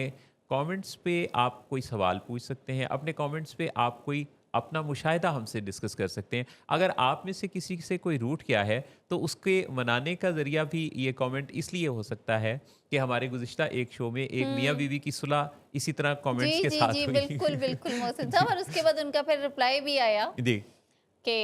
S1: कमेंट्स पे आप कोई सवाल पूछ सकते हैं, अपने कमेंट्स पे आप कोई अपना मुशाहिदा हमसे डिस्कस कर सकते हैं। अगर आप में से किसी से कोई रूठ गया है, तो उसके मनाने का ज़रिया भी ये कमेंट इसलिए हो सकता है कि हमारे गुज़िश्ता एक शो में एक
S2: हुँ।
S1: मियाँ-बीवी की सुलह इसी तरह कमेंट्स
S2: जी,
S1: के
S2: जी,
S1: साथ
S2: जी,
S1: हुई।
S2: बिल्कुल, बिल्कुल मोहसिन साहब, और उसके बाद उनका फिर रिप्लाई भी आया
S1: जी,
S2: कि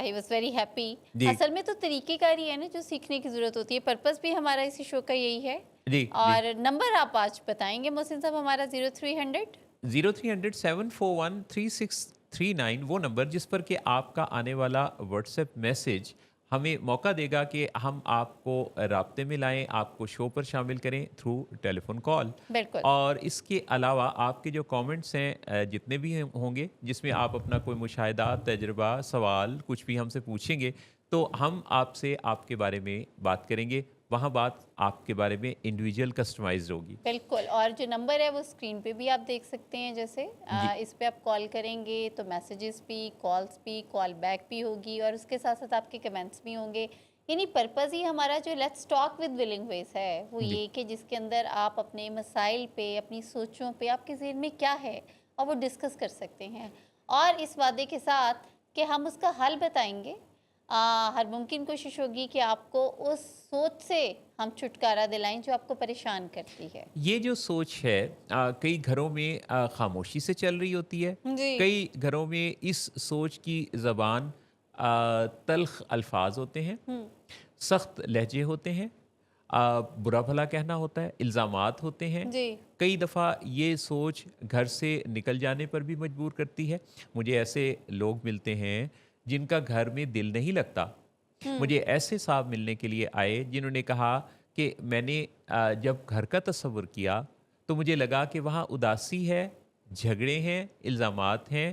S2: ही वाज़ वेरी हैप्पी।
S1: जी,
S2: असल में तो तरीक़ेकार ही है ना जो सीखने की ज़रूरत होती है, पर्पस भी हमारा इसी शो का यही है।
S1: जी, जी।
S2: और नंबर आप आज बताएँगे मोहसिन साहब हमारा 0300?
S1: 0300 741 3639 वो नंबर जिस पर कि आपका आने वाला व्हाट्सएप मैसेज हमें मौका देगा कि हम आपको राब्ते में लाएं, आपको शो पर शामिल करें थ्रू टेलीफोन कॉल।
S2: बिल्कुल,
S1: और इसके अलावा आपके जो कमेंट्स हैं, जितने भी होंगे जिसमें आप अपना कोई मुशाहिदा, तजुर्बा, सवाल कुछ भी हमसे पूछेंगे, तो हम आपसे आपके बारे में बात करेंगे। वहाँ बात आपके बारे में इंडिविजुअल कस्टमाइज्ड होगी।
S2: बिल्कुल। और जो नंबर है वो स्क्रीन पे भी आप देख सकते हैं, जैसे
S1: जी,
S2: इस पे आप कॉल करेंगे तो मैसेजेस भी, कॉल्स भी, कॉल बैक भी होगी और उसके साथ-साथ आपके कमेंट्स भी होंगे। यानी पर्पज़ ही हमारा जो लेट्स टॉक विद विलिंग वेस है, वो
S1: जी,
S2: ये कि जिसके अंदर आप अपने मसाइल पे, अपनी सोचों पे, आपके ज़हन में क्या है और वो डिस्कस कर सकते हैं। और इस वादे के साथ कि हम उसका हल बताएँगे। हर मुमकिन कोशिश होगी कि आपको उस सोच से हम छुटकारा दिलाएँ जो आपको परेशान करती है।
S1: ये जो सोच है, कई घरों में खामोशी से चल रही होती है,
S2: जी।
S1: कई घरों में इस सोच की ज़बान तल्ख अल्फाज होते हैं,
S2: हुँ।
S1: सख्त लहजे होते हैं, बुरा भला कहना होता है, इल्ज़ामात होते हैं।
S2: जी।
S1: कई दफ़ा ये सोच घर से निकल जाने पर भी मजबूर करती है। मुझे ऐसे लोग मिलते हैं जिनका घर में दिल नहीं लगता।
S2: हुँ।
S1: मुझे ऐसे साहब मिलने के लिए आए जिन्होंने कहा कि मैंने जब घर का तस्वुर किया तो मुझे लगा कि वहाँ उदासी है, झगड़े हैं, इल्ज़ामात हैं,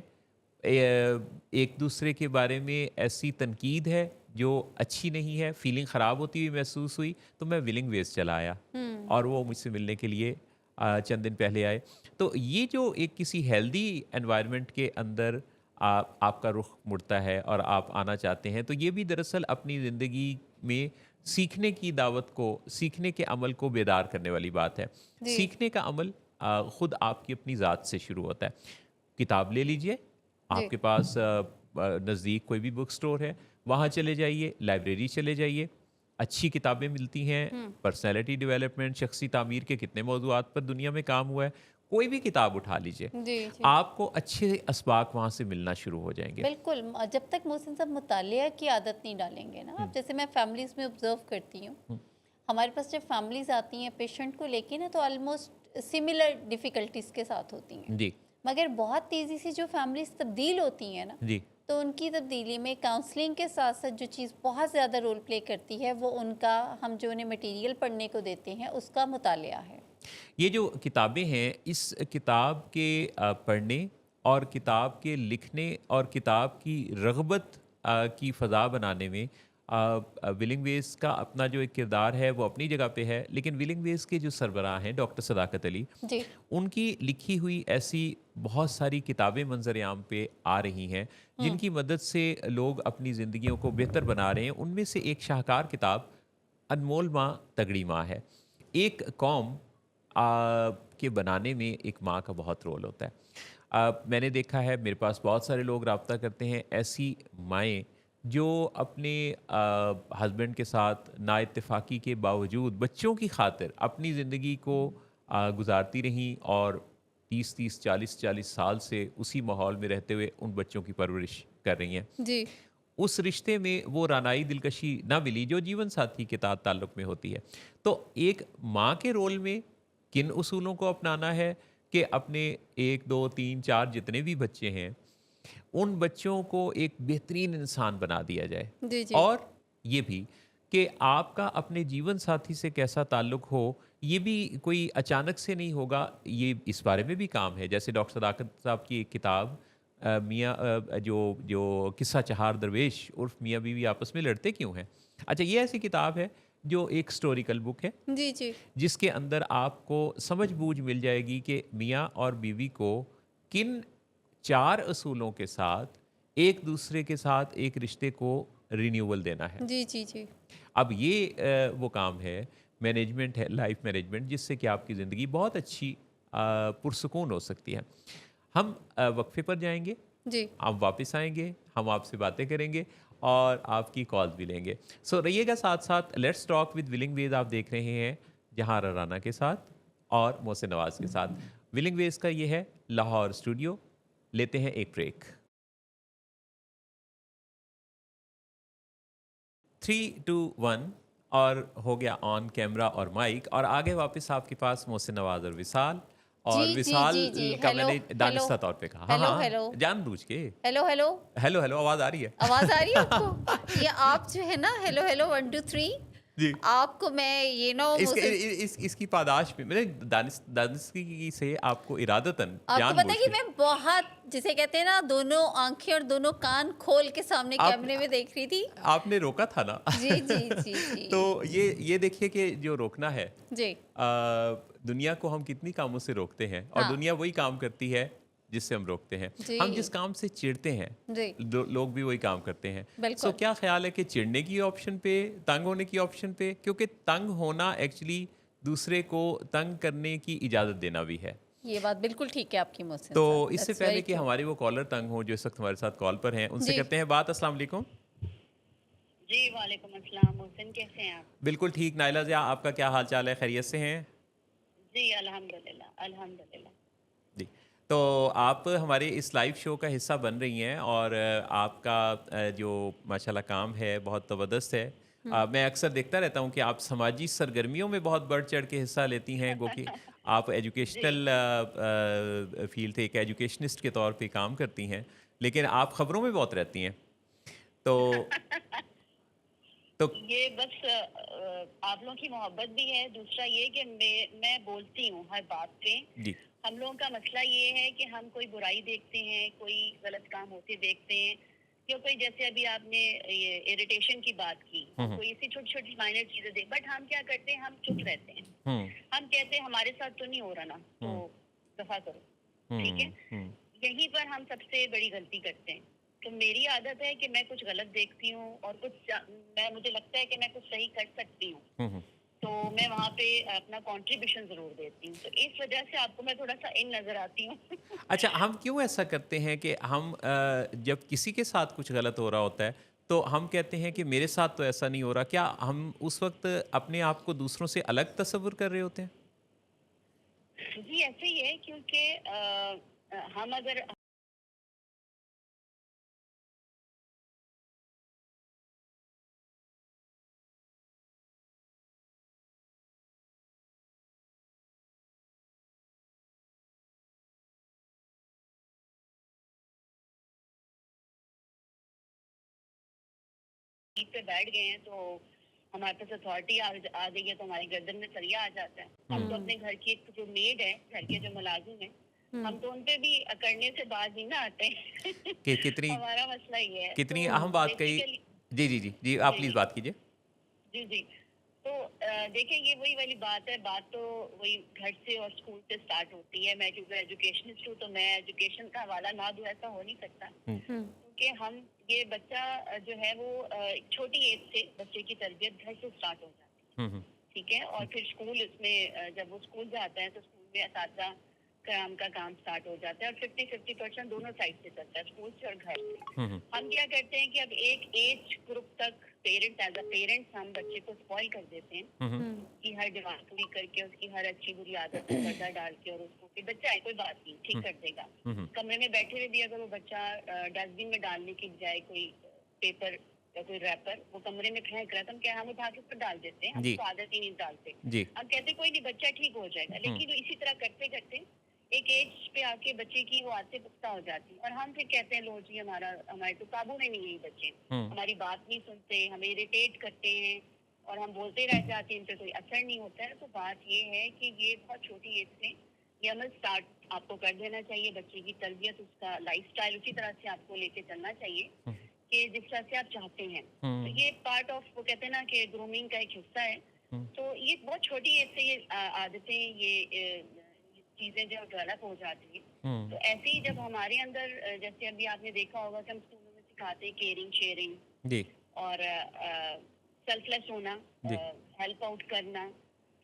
S1: एक दूसरे के बारे में ऐसी तनकीद है जो अच्छी नहीं है, फीलिंग ख़राब होती हुई महसूस हुई, तो मैं विलिंग वेज चला आया
S2: हुँ।
S1: और वो मुझसे मिलने के लिए चंद दिन पहले आए। तो ये जो एक किसी हेल्दी एनवायरनमेंट के अंदर आपका रुख मुड़ता है और आप आना चाहते हैं, तो ये भी दरअसल अपनी ज़िंदगी में सीखने की दावत को, सीखने के अमल को बेदार करने वाली बात है।
S2: जी।
S1: सीखने का अमल खुद आपकी अपनी ज़ात से शुरू होता है। किताब ले लीजिए,
S2: जी।
S1: आपके पास नज़दीक कोई भी बुक स्टोर है, वहाँ चले जाइए, लाइब्रेरी चले जाइए, अच्छी किताबें मिलती हैं।
S2: हुँ।
S1: पर्सनैलिटी डेवलपमेंट, शख्सी तामीर के कितने मौज़ूआत पर दुनिया में काम हुआ है, कोई भी किताब उठा लीजिए,
S2: जी, जी।
S1: आपको अच्छे असबाक वहाँ से मिलना शुरू हो जाएँगे।
S2: बिल्कुल, जब तक मोहसिन साहब मुतालिया की आदत नहीं डालेंगे ना,
S1: हुँ,
S2: अब जैसे मैं फैमिलीज़ में ऑब्ज़र्व करती हूँ,
S1: हुँ,
S2: हमारे पास जब फैमिलीज़ आती हैं पेशेंट को लेके ना, तो ऑलमोस्ट सिमिलर डिफ़िकल्टीज़ के साथ होती हैं।
S1: जी,
S2: मगर बहुत तेज़ी से जो फैमिलीज़ तब्दील होती हैं ना,
S1: जी।
S2: तो उनकी तब्दीली में काउंसलिंग के साथ-साथ जो चीज़ बहुत ज़्यादा रोल प्ले करती है, वो उनका, हम जो उन्हें मटीरियल पढ़ने को देते हैं, उसका मुतालिया है।
S1: ये जो किताबें हैं, इस किताब के पढ़ने और किताब के लिखने और किताब की रग़बत की फ़ज़ा बनाने में विलिंग वेज का अपना जो एक किरदार है वो अपनी जगह पे है, लेकिन विलिंग वेज के जो सरबराह हैं डॉक्टर सदाकत अली,
S2: जी।
S1: उनकी लिखी हुई ऐसी बहुत सारी किताबें मंजर आम पे आ रही हैं
S2: हुँ।
S1: जिनकी मदद से लोग अपनी ज़िंदगियों को बेहतर बना रहे हैं। उनमें से एक शाहकार किताब अनमोल माँ तगड़ी माँ है। एक कौम के बनाने में एक माँ का बहुत रोल होता है। मैंने देखा है, मेरे पास बहुत सारे लोग राब्ता करते हैं, ऐसी माएँ जो अपने हस्बैंड के साथ नाइत्तेफाकी के बावजूद बच्चों की खातिर अपनी ज़िंदगी को गुजारती रहीं और 30-30, 40-40 साल से उसी माहौल में रहते हुए उन बच्चों की परवरिश कर रही हैं।
S2: जी।
S1: उस रिश्ते में वो रानाई दिलकशी ना मिली जो जीवन साथी के ताल्लुक में होती है। तो एक माँ के रोल में किन उसूलों को अपनाना है कि अपने 1, 2, 3, 4 जितने भी बच्चे हैं, उन बच्चों को एक बेहतरीन इंसान बना दिया जाए।
S2: जी, जी।
S1: और ये भी कि आपका अपने जीवन साथी से कैसा ताल्लुक हो, ये भी कोई अचानक से नहीं होगा, ये इस बारे में भी काम है। जैसे डॉक्टर सदाकत साहब की एक किताब मियाँ जो जो किस्सा चहार दरवेश उर्फ मियाँ बीवी आपस में लड़ते क्यों हैं? अच्छा, ये ऐसी किताब है जो एक हिस्टोरिकल बुक है,
S2: जी, जी।
S1: जिसके अंदर आपको समझ-बूझ मिल जाएगी कि मियाँ और बीवी को किन 4 असूलों के साथ एक-दूसरे के साथ एक रिश्ते को रिन्यूअल देना है।
S2: जी, जी, जी।
S1: अब ये वो काम है, मैनेजमेंट है, लाइफ मैनेजमेंट, जिससे कि आपकी ज़िंदगी बहुत अच्छी पुरसुकून हो सकती है। हम वक्फे पर जाएँगे,
S2: जी।
S1: आप वापस आएँगे, हम आपसे बातें करेंगे और आपकी कॉल्स भी लेंगे। सो रहिएगा साथ-साथ। Let's talk with willing ways आप देख रहे हैं जहां राना के साथ और मोहसिन नवाज़ के साथ। विलिंग वेज का ये है लाहौर स्टूडियो। लेते हैं एक ब्रेक। 3, 2, 1 और हो गया ऑन कैमरा और माइक और आगे वापस आपके पास मोहसिन नवाज़ और विसाल।
S2: जी,
S1: और
S2: जी,
S1: विसाल
S2: जी, जी।
S1: का
S2: हेलो,
S1: मैंने
S2: हेलो।
S1: दानिस्ता तौर पे कहा। हाँ,
S2: हेलो,
S1: हाँ,
S2: हेलो।
S1: जानबूझ के।
S2: Hello, hello.
S1: हेलो, हेलो आवाज़ आ रही है?
S2: आवाज़ आ रही है आपको? ये आप जो है ना हेलो, हेलो 1 2 3
S1: जी।
S2: आपको मैं ये ना
S1: इसके
S2: मुझसे
S1: इसकी पादाश में मैंने दानिस्ती से आपको इरादतन
S2: आपको पता
S1: जानबूझ
S2: है कि
S1: के
S2: मैं बहुत जिसे कहते हैं ना दोनों आँखें और दोनों कान खोल के सामने
S1: आप
S2: कैमरे में देख रही थी।
S1: आपने रोका था ना।
S2: जी, जी, जी, जी।
S1: तो ये देखिए कि जो रोकना है,
S2: जी।
S1: दुनिया को हम कितनी कामों से रोकते हैं और
S2: हाँ।
S1: दुनिया वही काम करती है जिससे हम रोकते हैं। हम जिस
S2: जी,
S1: काम से चिढ़ते हैं,
S2: जी।
S1: लोग भी वही काम करते हैं। सो
S2: बिल्कुल।
S1: क्या ख्याल है कि चिढ़ने की ऑप्शन पे, तंग होने की ऑप्शन पे? क्योंकि तंग होना एक्चुअली दूसरे को तंग करने की इजाज़त देना भी है।
S2: ये बात बिल्कुल ठीक है आपकी मोहसिन
S1: तो
S2: साहब।
S1: इससे
S2: दैट्स
S1: पहले
S2: वेरी
S1: कि
S2: ट्रू।
S1: हमारे वो कॉलर तंग हों जो इस वक्त हमारे साथ कॉल पर हैं, उनसे
S2: जी।
S1: करते हैं बात। अस्सलाम वालेकुम।
S3: जी, वालेकुम अस्सलाम। मोहसिन कैसे हैं आप?
S1: बिल्कुल ठीक। नाइला ज़िया, आपका क्या हाल चाल है? खैरियत से हैं?
S3: जी, अल्हम्दुलिल्लाह, अल्हम्दुलिल्लाह।
S1: जी। तो आप हमारे इस लाइव शो का हिस्सा बन रही हैं और आपका जो माशाल्लाह काम है बहुत ज़बरदस्त है।
S2: हुँ।
S1: मैं अक्सर देखता रहता हूँ कि आप समाजी सरगर्मियों में बहुत बढ़-चढ़ के हिस्सा लेती हैं, गो कि आप
S3: जी।
S1: एजुकेशनल फ़ील्ड थे, एक एजुकेशनिस्ट के तौर पे काम करती हैं, लेकिन आप खबरों में बहुत रहती हैं। तो तो
S3: ये बस आप लोगों की मोहब्बत भी है, दूसरा ये कि मैं बोलती हूँ हर बात पे।
S1: जी।
S3: हम लोगों का मसला ये है कि हम कोई बुराई देखते हैं, कोई गलत काम होते देखते हैं, या कोई जैसे अभी आपने ये इरिटेशन की बात की,
S1: हुँ,
S3: हम
S1: हुँ।
S3: कोई ऐसी छोटी-छोटी माइनर चीज़ें देख बट हम क्या करते हैं, हम चुप रहते हैं।
S1: हुँ,
S3: हम कहते हैं हमारे साथ तो नहीं हो रहा ना, तो
S1: हुँ,
S3: दफ़ा करो, ठीक है?
S1: हुँ, हुँ,
S3: यहीं पर हम सबसे बड़ी गलती करते हैं। तो मेरी आदत है कि मैं कुछ गलत देखती हूँ और मैं मुझे लगता है कि मैं कुछ सही कर सकती हूँ,
S1: हुँ, हुँ।
S3: तो मैं वहाँ पे अपना कंट्रीब्यूशन ज़रूर देती हूँ। तो इस वजह से आपको मैं थोड़ा-सा इन नज़र आती हूँ।
S1: अच्छा, हम क्यों ऐसा करते हैं कि हम जब किसी के साथ कुछ गलत हो रहा होता है, तो हम कहते हैं कि मेरे साथ तो ऐसा नहीं हो रहा। क्या हम उस वक़्त अपने आप को दूसरों से अलग तस्वुर कर रहे होते हैं?
S3: जी, ऐसे ही है क्योंकि हम अगर सीट पे बैठ गए हैं तो हमारे पास अथॉरिटी आ गई है तो हमारी गर्दन में सरिया आ जाता है। हम तो
S1: हुँ,
S3: अपने घर की एक जो मेड है, घर के जो मुलाजिम हैं,
S2: हुँ।
S3: हम तो उन पे भी अकड़ने से बाज नहीं ना आते।
S1: कि कितनी
S3: हमारा मसला ये है। तो
S1: कितनी अहम बात कही।
S3: बेसिकली
S1: जी, जी, जी, जी, आप प्लीज़
S3: जी
S1: बात कीजिए।
S3: जी जी। तो देखिए ये वही वाली बात है, बात तो वही घर से और स्कूल से स्टार्ट होती है। मैं क्योंकि एजुकेशनिस्ट हूँ तो मैं एजुकेशन का हवाला ना दूँ ऐसा हो नहीं सकता,
S1: हुँ,
S2: हुँ,
S3: क्योंकि हम ये बच्चा जो है वो एक छोटी एज से बच्चे की तरबियत घर से स्टार्ट हो जाती है।
S1: हुँ, हुँ,
S3: ठीक है, और फिर स्कूल इसमें जब वो स्कूल जाता है तो स्कूल में असातिज़ा कराम का काम स्टार्ट हो जाता है, और 50-50% दोनों साइड से चलता है, स्कूल से और घर से।
S1: हुँ, हुँ,
S3: हम क्या करते हैं कि अब एक एज ग्रुप तक पेरेंट्स एज अ पेरेंट्स हम बच्चे को स्पॉइल कर देते हैं
S1: हुँ, हुँ,
S2: हुँ,
S3: कि हर डिमांड पूरी करके उसकी हर अच्छी बुरी आदत पे पर्दा डाल के, और उसको कि बच्चा है कोई बात नहीं ठीक
S1: हुँ,
S3: कर देगा।
S1: हुँ, हुँ,
S3: कमरे में बैठे हुए भी अगर वो बच्चा डस्टबिन में डालने की बजाय कोई पेपर या कोई रैपर वो कमरे में फेंक रहा है, तो हम क्या हम उठा के ऊपर डाल देते हैं, हम
S1: जी,
S3: तो आदत ही नहीं डालते।
S1: जी,
S3: हम कहते कोई नहीं बच्चा ठीक हो जाएगा,
S1: हुँ,
S3: लेकिन इसी तरह करते करते एक एज पे आके बच्चे की वो आदतें पुख्ता हो जाती हैं, और हम फिर कहते हैं लो जी हमारे तो काबू में नहीं है ये बच्चे,
S1: हुँ,
S3: हमारी बात नहीं सुनते, हमें इरिटेट करते हैं, और हम बोलते रह जाते हैं, इन पे कोई असर नहीं होता है। तो बात ये है कि ये बहुत छोटी एज से ये अमल स्टार्ट आपको कर देना चाहिए। बच्चे की तरबियत, उसका लाइफस्टाइल उसी तरह से आपको लेके चलना चाहिए
S1: हुँ,
S3: कि जिस तरह से आप चाहते हैं। तो
S1: हुँ,
S3: ये पार्ट ऑफ वो कहते हैं ना कि ग्रूमिंग का एक हिस्सा है।
S1: हुँ,
S3: तो ये बहुत छोटी एज से ये आदतें, ये चीजें जो डेवलप हो जाती हैं। तो
S1: हुँ,
S3: ऐसे ही जब हमारे अंदर जैसे अभी आपने देखा होगा कि हम स्कूलों में सिखाते हैं केयरिंग शेयरिंग
S1: जी,
S3: और सेल्फलेस होना,
S1: जी,
S3: हेल्प आउट करना,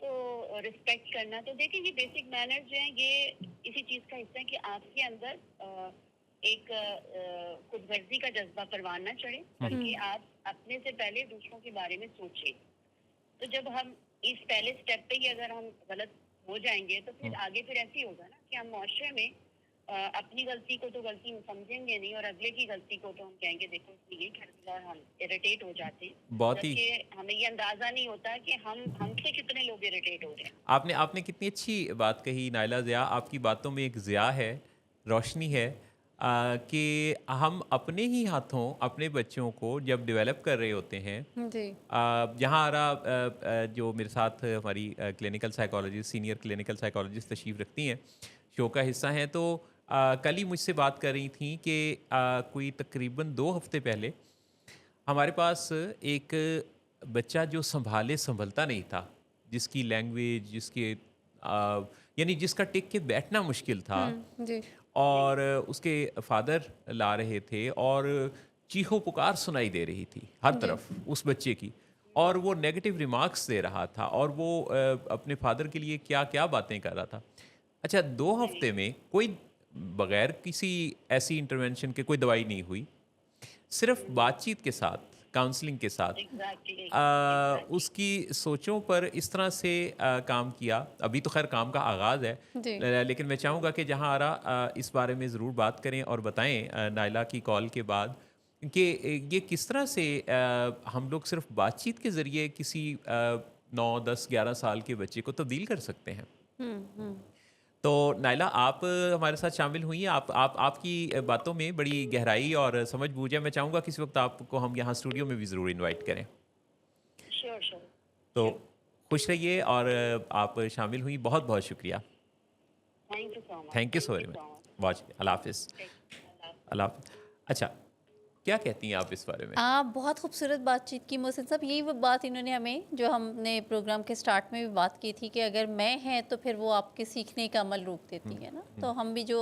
S3: तो रिस्पेक्ट करना। तो देखिए ये बेसिक मैनर्स जो हैं ये इसी चीज का हिस्सा है कि आपके अंदर एक खुदगर्जी का जज्बा परवान ना चढ़े,
S1: हुँ,
S2: हुँ,
S3: बल्कि आप अपने से पहले दूसरों के बारे में सोचें। तो जब हम इस पहले स्टेप पे ही अगर हम गलत हो जाएंगे तो
S1: हुँ,
S3: फिर आगे फिर ऐसे ही होगा ना कि हम मुआशरे में अपनी गलती को तो गलती समझेंगे नहीं, और अगले की गलती को तो हम कहेंगे देखो इसने ये कर दिया, और हम इरिटेट हो जाते हैं,
S1: बहुत ही
S3: जबकि हमें ये अंदाजा नहीं होता कि हम हमसे कितने लोग इरिटेट हो रहे हैं।
S1: आपने आपने कितनी अच्छी बात कही नाइला ज़िया, आपकी बातों में एक ज़िया है, रोशनी है कि हम अपने ही हाथों अपने बच्चों को जब डेवलप कर रहे होते हैं
S2: जी,
S1: यहाँ आ रहा जो मेरे साथ हमारी clinical psychologist senior clinical psychologist तशरीफ़ रखती हैं, शो का हिस्सा हैं, तो कल ही मुझसे बात कर रही थी कि कोई तकरीबन 2 हफ़्ते पहले हमारे पास एक बच्चा जो सँभाले सँभलता नहीं था, जिसकी लैंग्वेज, जिसके यानी जिसका टिक के बैठना मुश्किल था,
S2: हुँ, जी,
S3: जी
S1: और उसके फादर ला रहे थे और चीखो-पुकार सुनाई दे रही थी हर
S2: जी,
S1: तरफ उस बच्चे की, और वो नेगेटिव रिमार्क्स दे रहा था, और वो अपने फादर के लिए क्या-क्या बातें कर रहा था। अच्छा, 2
S3: जी
S1: हफ्ते में कोई बगैर किसी ऐसी इंटरवेंशन के कोई दवाई नहीं हुई। सिर्फ बातचीत के साथ, काउंसलिंग के साथ
S3: एग्जैक्टली एग्जैक्टली।
S1: उसकी सोचों पर इस तरह से काम किया। अभी तो ख़ैर काम का आगाज़ है।
S2: जी,
S1: लेकिन मैं चाहूँगा कि जहाँ आरा इस बारे में ज़रूर बात करें और बताएँ नाइला की कॉल के बाद कि ये किस तरह से हम लोग सिर्फ बातचीत के ज़रिए किसी 9, 10, 11 साल के बच्चे को तब्दील कर सकते हैं।
S2: हुँ, हुँ।
S1: तो नाइला, आप हमारे साथ शामिल हुई हैं। आप आपकी बातों में बड़ी गहराई और समझ-बूझ है। मैं चाहूँगा किसी वक़्त आपको हम यहाँ स्टूडियो में भी ज़रूर इनवाइट करें।
S3: श्योर श्योर
S1: तो
S3: श्योर।
S1: खुश रहिए, और आप शामिल हुई, बहुत-बहुत शुक्रिया।
S3: Thank you so much,
S1: thank you so
S3: thank you
S1: very much.
S3: So much.
S1: बहुत शुक्रिया। अल्लाह हाफ़िज़। अल्लाह हाफ़िज़। अच्छा, क्या कहती हैं आप इस बारे में?
S2: बहुत खूबसूरत बातचीत की मोहसिन साहब। यही वो बात इन्होंने हमें जो हमने प्रोग्राम के स्टार्ट में भी बात की थी कि अगर मैं है तो फिर वो आपके सीखने का अमल रोक देती
S1: हुँ,
S2: है ना।
S1: हुँ,
S2: तो हम भी जो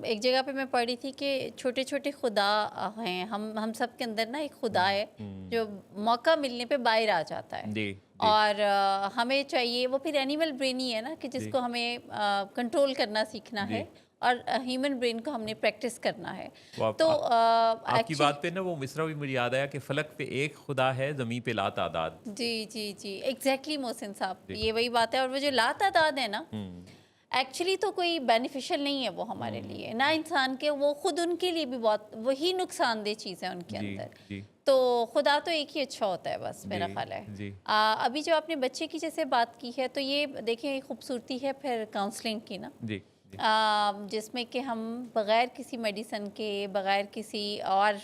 S2: एक जगह पे मैं पढ़ी थी कि छोटे छोटे खुदा हैं, हम सब के अंदर ना एक खुदा
S1: हुँ,
S2: है
S1: हुँ।
S2: जो मौका मिलने पे बाहर आ जाता है।
S1: जी, जी,
S2: और हमें चाहिए वो फिर एनिमल ब्रेन ही है ना कि
S1: जी,
S2: जिसको हमें कंट्रोल करना सीखना
S1: जी।
S2: है, और ह्यूमन ब्रेन को हमने प्रैक्टिस करना है।
S1: वो आप
S2: तो
S1: आपकी
S2: एक्चुअली
S1: बात पे ना वो मिसरा भी मुझे याद आया कि फ़लक पे एक खुदा है, ज़मीं पे लातादाद।
S2: जी, जी, जी, एग्ज़ैक्टली मोहसिन साहब,
S1: जी।
S2: ये वही बात है। और वो जो लातादाद है ना,
S1: हुँ,
S2: एक्चुअली तो कोई बेनिफिशियल नहीं है वो हमारे लिए,
S1: हुँ।
S2: ना इंसान के, वो खुद उनके लिए भी बहुत वही नुकसानदेह चीज़ है उनके
S1: जी,
S2: अंदर।
S1: जी,
S2: तो खुदा तो एक ही अच्छा होता है बस,
S1: जी,
S2: मेरा ख़्याल है।
S1: जी।
S2: अभी जो आपने बच्चे की जैसे बात की है, तो ये देखिए खूबसूरती है फिर काउंसलिंग की ना,
S1: जी, जी,
S2: जिसमें कि हम बग़ैर किसी मेडिसिन के, बग़ैर किसी और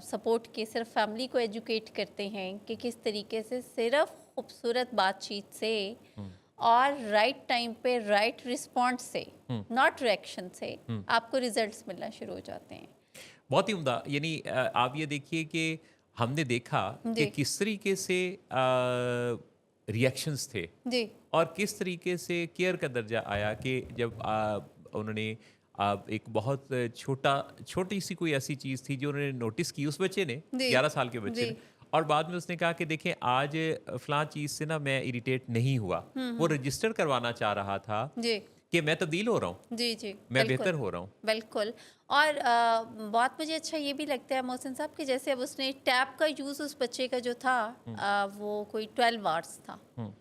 S2: सपोर्ट के सिर्फ फैमिली को एजुकेट करते हैं कि किस तरीके से सिर्फ खूबसूरत बातचीत से
S1: हुँ,
S2: और राइट टाइम पे राइट रिस्पॉन्स से,
S1: हुँ,
S2: नॉट रिएक्शन से,
S1: हुँ।
S2: आपको रिजल्ट्स मिलना शुरू हो जाते हैं।
S1: बहुत ही उम्दा। यानी आप ये देखिए कि हमने देखा कि
S2: जी
S1: किस तरीके से रिएक्शंस थे
S2: जी
S1: और किस तरीके से केयर का दर्जा आया कि जब उन्होंने एक बहुत छोटी सी कोई ऐसी चीज़ थी जो उन्होंने नोटिस की उस बच्चे ने,
S2: जी
S1: 11 साल के बच्चे
S2: जी
S1: ने, और बाद में उसने कहा कि देखें आज फ़लाँ चीज़ से ना मैं इरिटेट नहीं हुआ। वो रजिस्टर करवाना चाह रहा था
S2: जी
S1: कि मैं तब्दील हो रहा हूँ,
S2: जी जी
S1: मैं
S2: बिल्कुल
S1: बेहतर हो रहा हूँ।
S2: बिल्कुल। और बहुत मुझे अच्छा ये भी लगता है मोहसिन साहब कि जैसे अब उसने टैब का यूज़ उस बच्चे का जो था वो कोई 12 आवर्स था,
S1: हुँ,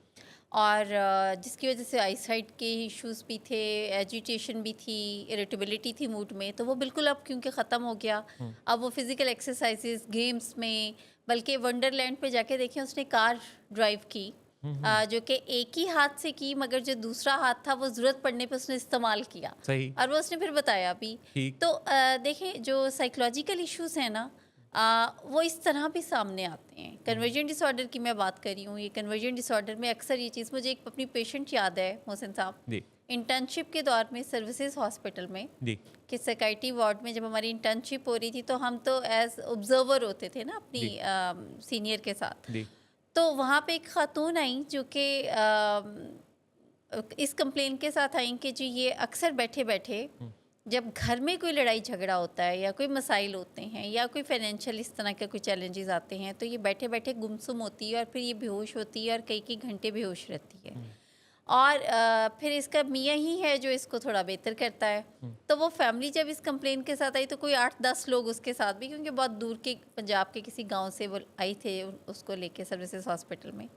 S2: और जिसकी वजह से आईसाइट के इश्यूज भी थे, एजिटेशन भी थी, इरिटेबिलिटी थी मूड में, तो वो बिल्कुल अब क्योंकि ख़त्म हो गया।
S1: हुँ,
S2: अब वो फिज़िकल एक्सरसाइजेज गेम्स में, बल्कि वंडरलैंड पे जाके देखें उसने कार ड्राइव की,
S1: हुँ, हुँ,
S2: जो कि एक ही हाथ से की, मगर जो दूसरा हाथ था वो ज़रूरत पड़ने पे उसने इस्तेमाल किया,
S1: सही,
S2: और वो उसने फिर बताया भी।
S1: ठीक,
S2: तो देखें जो साइकोलॉजिकल इश्यूज हैं ना, वो इस तरह भी सामने आते हैं। कन्वर्जन डिसऑर्डर की मैं बात कर रही हूँ, ये कन्वर्जन डिसऑर्डर में अक्सर ये चीज़, मुझे एक अपनी पेशेंट याद है मोहसिन साहब,
S1: जी,
S2: इंटर्नशिप के दौर में सर्विसेज हॉस्पिटल में,
S1: जी,
S2: कि साइकाइट्री वार्ड में जब हमारी इंटर्नशिप हो रही थी तो हम तो एज ऑब्जर्वर होते थे ना अपनी
S1: जी,
S2: सीनियर के साथ।
S1: जी,
S2: तो वहाँ पे एक खातून आई जो कि इस कंप्लेन के साथ आई कि जी ये अक्सर बैठे बैठे
S1: हुँ,
S2: जब घर में कोई लड़ाई झगड़ा होता है या कोई मसाइल होते हैं या कोई फाइनेंशियल इस तरह के कोई चैलेंजेस आते हैं, तो ये बैठे बैठे गुमसुम होती है और फिर ये बेहोश होती है और कई कई घंटे बेहोश रहती है।
S1: हुँ,
S2: और फिर इसका मियाँ ही है जो इसको थोड़ा बेहतर करता है।
S1: हुँ,
S2: तो वो फैमिली जब इस कंप्लेन के साथ आई तो कोई 8-10 लोग उसके साथ भी, क्योंकि बहुत दूर के पंजाब के किसी गांव से वो आई थे उसको लेके सर्विसेज हॉस्पिटल में।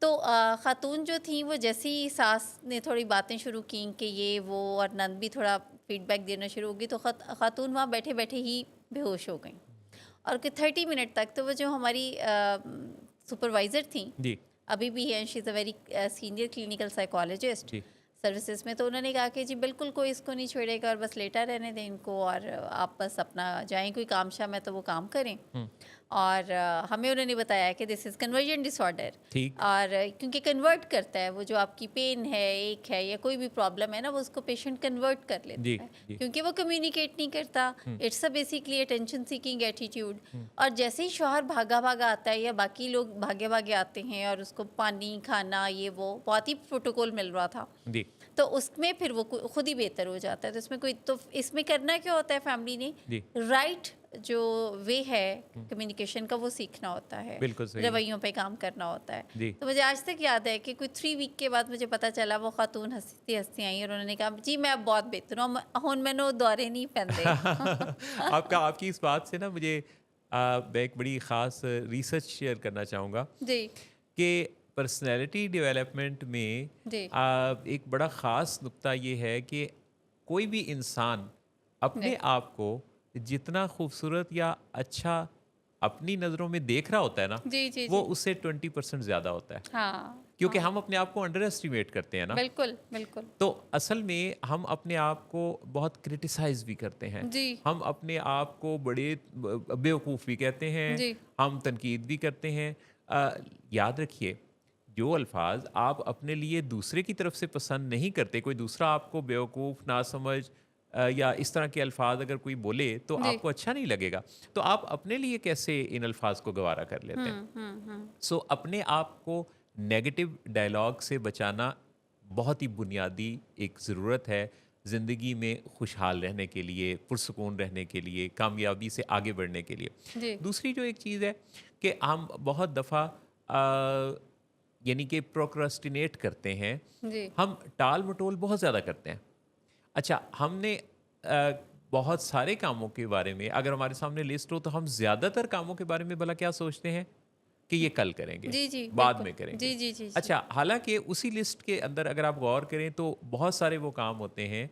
S2: तो खातून जो थी वो जैसे ही सास ने थोड़ी बातें शुरू की कि ये वो, और नंद भी थोड़ा फीडबैक देना शुरू हो गई, तो खातून वहाँ बैठे बैठे ही बेहोश हो गई। और कि 30 मिनट तक तो वो जो हमारी सुपरवाइज़र थी,
S1: जी,
S2: अभी भी है, she is a very senior clinical psychologist
S1: जी,
S2: सर्विसेज में, तो उन्होंने कहा कि जी बिल्कुल कोई इसको नहीं छोड़ेगा और बस लेटा रहने दें इनको, और आप बस अपना जाएं, कोई काम शाम है तो वो काम करें।
S1: हुँ,
S2: और हमें उन्होंने बताया कि दिस इज़ कन्वर्जन डिसऑर्डर।
S1: ठीक,
S2: और क्योंकि कन्वर्ट करता है वो, जो आपकी पेन है, एक है या कोई भी प्रॉब्लम है ना, वो उसको पेशेंट कन्वर्ट कर
S1: जी,
S2: लेता है,
S1: जी,
S2: क्योंकि वो कम्युनिकेट नहीं करता।
S1: हुँ,
S2: it's a basically attention seeking attitude.
S1: हुँ,
S2: और जैसे ही शौहर भागा भागा आता है या बाकी लोग भागे भागे आते हैं और उसको पानी खाना ये वो बहुत ही प्रोटोकॉल मिल रहा था,
S1: जी,
S2: तो उसमें फिर वो खुद ही बेहतर हो जाता है। तो इसमें कोई, तो इसमें करना क्या होता है फैमिली ने,
S1: जी,
S2: राइट जो वे है
S1: हुँ,
S2: कम्युनिकेशन का वो सीखना होता है,
S1: बिल्कुल सही,
S2: रवैयों पे काम करना होता है।
S1: जी।
S2: तो मुझे आज तक याद है कि कोई 3 वीक के बाद मुझे पता चला, वो खातून हंसती हंसती आई और उन्होंने कहा जी मैं अब बहुत बेहतर हूँ, हुन मैंने दौरे नहीं पैंदे।
S1: आपकी इस बात से ना मुझे मैं एक बड़ी ख़ास रिसर्च शेयर करना चाहूँगा
S2: जी
S1: कि पर्सनैलिटी डेवलपमेंट में
S2: जी
S1: एक बड़ा ख़ास नुक्ता ये है कि कोई भी इंसान अपने
S2: जी
S1: आप को जितना खूबसूरत या अच्छा अपनी नज़रों में देख रहा होता है ना,
S2: जी जी
S1: वो
S2: जी
S1: उससे 20% ज़्यादा होता है,
S2: हाँ
S1: क्योंकि
S2: हाँ
S1: हम अपने आप को अंडर एस्टिमेट करते हैं ना।
S2: बिल्कुल बिल्कुल
S1: तो असल में हम अपने आप को बहुत क्रिटिसाइज भी करते हैं,
S2: जी
S1: हम अपने आप को बड़े बेवकूफ़ भी कहते हैं,
S2: जी
S1: हम तनकीद भी करते हैं। याद रखिए, जो अल्फाज आप अपने लिए दूसरे की तरफ से पसंद नहीं करते, कोई दूसरा आपको बेवकूफ़ नासमझ या इस तरह के अल्फाज अगर कोई बोले तो
S2: जी
S1: आपको अच्छा नहीं लगेगा, तो आप अपने लिए कैसे इन अल्फाज को गवारा कर लेते हैं।
S2: हम्म।
S1: सो अपने आप को नेगेटिव डायलॉग से बचाना बहुत ही बुनियादी एक ज़रूरत है ज़िंदगी में खुशहाल रहने के लिए, पुरसुकून रहने के लिए, कामयाबी से आगे बढ़ने के लिए।
S2: जी
S1: दूसरी जो एक चीज़ है कि हम बहुत दफ़ा यानी कि प्रोक्रास्टिनेट करते हैं,
S2: जी
S1: हम टाल मटोल बहुत ज़्यादा करते हैं। अच्छा, हमने बहुत सारे कामों के बारे में अगर हमारे सामने लिस्ट हो तो हम ज़्यादातर कामों के बारे में भला क्या सोचते हैं कि ये कल करेंगे,
S2: जी जी
S1: बाद
S2: बिल्कुल
S1: में करेंगे।
S2: जी जी जी जी
S1: अच्छा, हालाँकि उसी लिस्ट के अंदर अगर आप गौर करें तो बहुत सारे वो काम होते हैं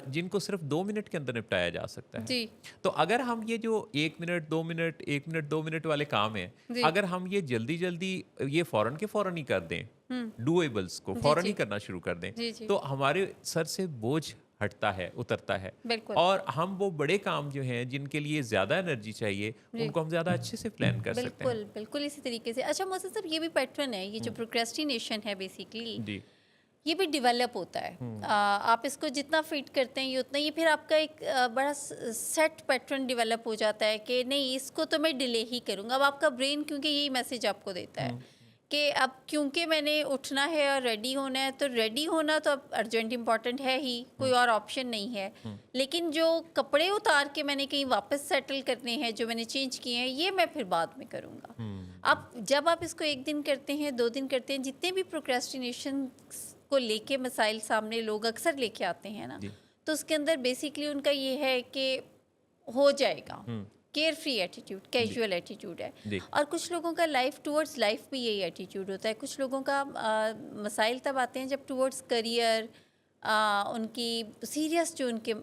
S1: जिनको सिर्फ़ 2 मिनट के अंदर निपटाया जा सकता है।
S2: जी
S1: तो अगर हम ये जो 1 मिनट, 2 मिनट, 1 मिनट, 2 मिनट वाले काम हैं,
S2: जी
S1: अगर हम ये जल्दी-जल्दी ये फ़ौरन के फ़ौरन ही कर दें, डूएबल्स को
S2: जी
S1: फ़ौरन ही
S2: जी
S1: करना शुरू कर दें,
S2: जी जी
S1: तो हमारे सर से बोझ हटता है, उतरता है,
S2: बिल्कुल
S1: और हम वो बड़े काम जो हैं जिनके लिए ज़्यादा एनर्जी चाहिए,
S2: जी
S1: उनको हम ज़्यादा अच्छे से प्लान कर सकते हैं।
S2: बिल्कुल बिल्कुल इसी तरीके से। अच्छा मोहसिन साहब, ये भी पैटर्न है, ये जो प्रोक्रेस्टिनेशन है बेसिकली,
S1: जी,
S2: ये भी डेवलप होता है। आप इसको जितना फिट करते हैं ये उतना, ये फिर आपका एक बड़ा सेट पैटर्न डेवलप हो जाता है कि नहीं इसको तो मैं डिले ही करूँगा। अब आपका ब्रेन क्योंकि यही मैसेज आपको देता है कि अब क्योंकि मैंने उठना है और रेडी होना है, तो रेडी होना तो अब अर्जेंट इम्पॉर्टेंट है ही, कोई और ऑप्शन नहीं है। लेकिन जो कपड़े उतार के मैंने कहीं वापस सेटल करने हैं, जो मैंने चेंज किए हैं, ये मैं फिर बाद में करूँगा। अब जब आप इसको 1 दिन करते हैं, 2 दिन करते हैं, जितने भी प्रोक्रेस्टिनेशन को लेके मसाइल सामने लोग अक्सर लेके आते हैं ना, तो उसके अंदर बेसिकली उनका ये है कि हो जाएगा, care free attitude, casual attitude है। और कुछ लोगों का लाइफ टूवर्ड्स लाइफ भी यही एटीट्यूड होता है। कुछ लोगों का मसाइल तब आते हैं जब टूवर्ड्स करियर, उनकी सीरियस जो उनके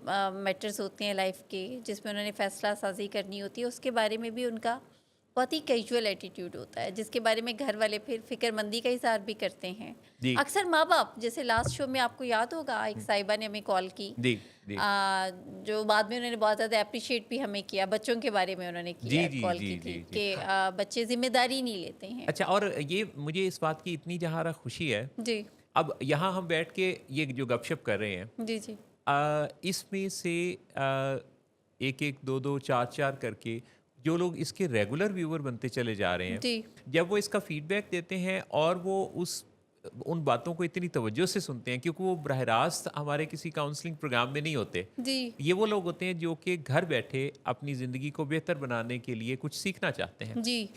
S2: मैटर्स होते हैं लाइफ के, जिसमें उन्होंने फैसला साजी करनी होती है, उसके बारे में भी उनका बहुत ही कैजुअल एटीट्यूड होता है, जिसके बारे में घर वाले फिर फिक्रमंदी का इजहार भी करते हैं। अक्सर माँ बाप, जैसे लास्ट शो में आपको याद होगा एक साहिबा ने हमें कॉल की, जो बाद में उन्होंने बहुत ज़्यादा अप्रिशिएट भी हमें किया, बच्चों के बारे में उन्होंने किया, कॉल की थी कि बच्चे जिम्मेदारी नहीं लेते हैं।
S1: अच्छा, और ये मुझे इस बात की इतनी जहाँ खुशी है
S2: जी,
S1: अब यहाँ हम बैठ के ये जो गपशप कर रहे हैं,
S2: जी जी,
S1: इसमें से एक एक, दो दो, चार चार करके जो लोग इसके रेगुलर व्यूअर बनते चले जा रहे हैं, जब वो इसका फीडबैक देते हैं और वो उन बातों को इतनी तवज्जो से सुनते हैं, क्योंकि वो बराह रास्त हमारे किसी काउंसलिंग प्रोग्राम में नहीं होते
S2: जी,
S1: ये वो लोग होते हैं जो कि घर बैठे अपनी ज़िंदगी को बेहतर बनाने के लिए कुछ सीखना चाहते हैं
S2: जी,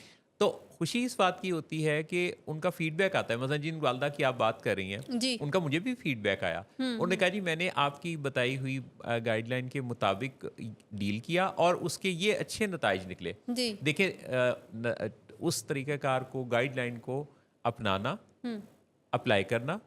S1: तो खुशी इस बात की होती है कि उनका फीडबैक आता है। मतलब जिन वालदा की आप बात कर रही हैं,
S2: जी,
S1: उनका मुझे भी फीडबैक आया। उन्होंने कहा जी मैंने आपकी बताई हुई गाइडलाइन के मुताबिक डील किया और उसके ये अच्छे नताइज निकले। देखिए उस तरीक़ाकार को, गाइडलाइन को अपनाना, अप्लाई करना,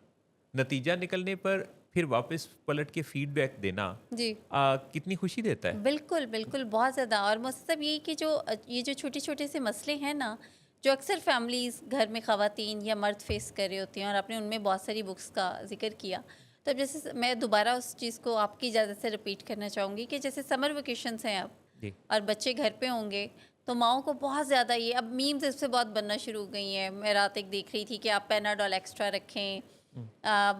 S1: नतीजा निकलने पर फिर वापस पलट के फीडबैक देना
S2: जी,
S1: कितनी खुशी देता है।
S2: बिल्कुल बिल्कुल, बहुत ज़्यादा। और मतलब यही कि जो ये जो छोटे छोटे से मसले हैं ना, जो अक्सर फैमिलीज़ घर में ख़वातीन या मर्द फेस कर रहे होते हैं, और आपने उनमें बहुत सारी बुक्स का जिक्र किया, तो जैसे मैं दोबारा उस चीज़ को आपकी इजाज़त से रिपीट करना चाहूँगी कि जैसे समर वेकेशंस हैं अब और बच्चे घर पे होंगे, तो माओ को बहुत ज़्यादा ये अब मीम्स इससे बहुत बनना शुरू हो गई हैं। मैं रात एक देख रही थी कि आप पेनाडॉल एक्स्ट्रा रखें,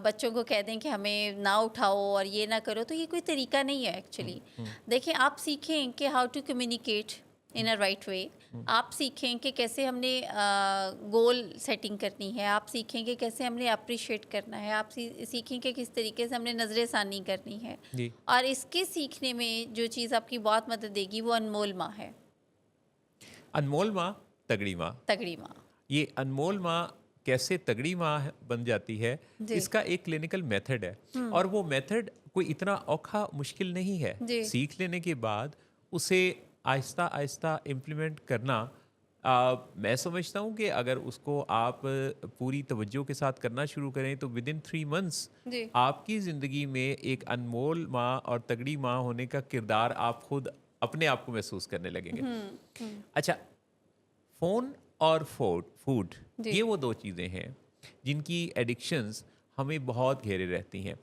S2: बच्चों को कह दें कि हमें ना उठाओ और ये ना करो, तो ये कोई तरीका नहीं है एक्चुअली। देखिए, आप सीखें कि how to communicate in a right way, आप सीखें कि कैसे हमने गोल सेटिंग करनी है, आप सीखें कि कैसे हमने अप्रिशिएट करना है, आप सीखें कि किस तरीके से हमने नज़र-ए-सानी करनी है। और इसके सीखने में जो चीज़ आपकी बहुत मदद देगी वो अनमोल माँ है।
S1: अनमोल माँ, तगड़ी माँ।
S2: तगड़ी माँ, ये
S1: अनमोल माँ कैसे तगड़ी माँ बन जाती है, इसका एक क्लिनिकल मेथड है और वो मेथड कोई इतना औखा मुश्किल नहीं है। सीख लेने के बाद उसे आहिस्ता आहिस्ता इम्प्लीमेंट करना, मैं समझता हूँ कि अगर उसको आप पूरी तवज्जो के साथ करना शुरू करें तो विद इन 3 मंथ्स आपकी ज़िंदगी में एक अनमोल माँ और तगड़ी माँ होने का किरदार आप खुद अपने आप को महसूस करने लगेंगे। अच्छा, फ़ोन और फूड ये वो 2 चीज़ें हैं जिनकी एडिक्शंस हमें बहुत घेरे रहती हैं।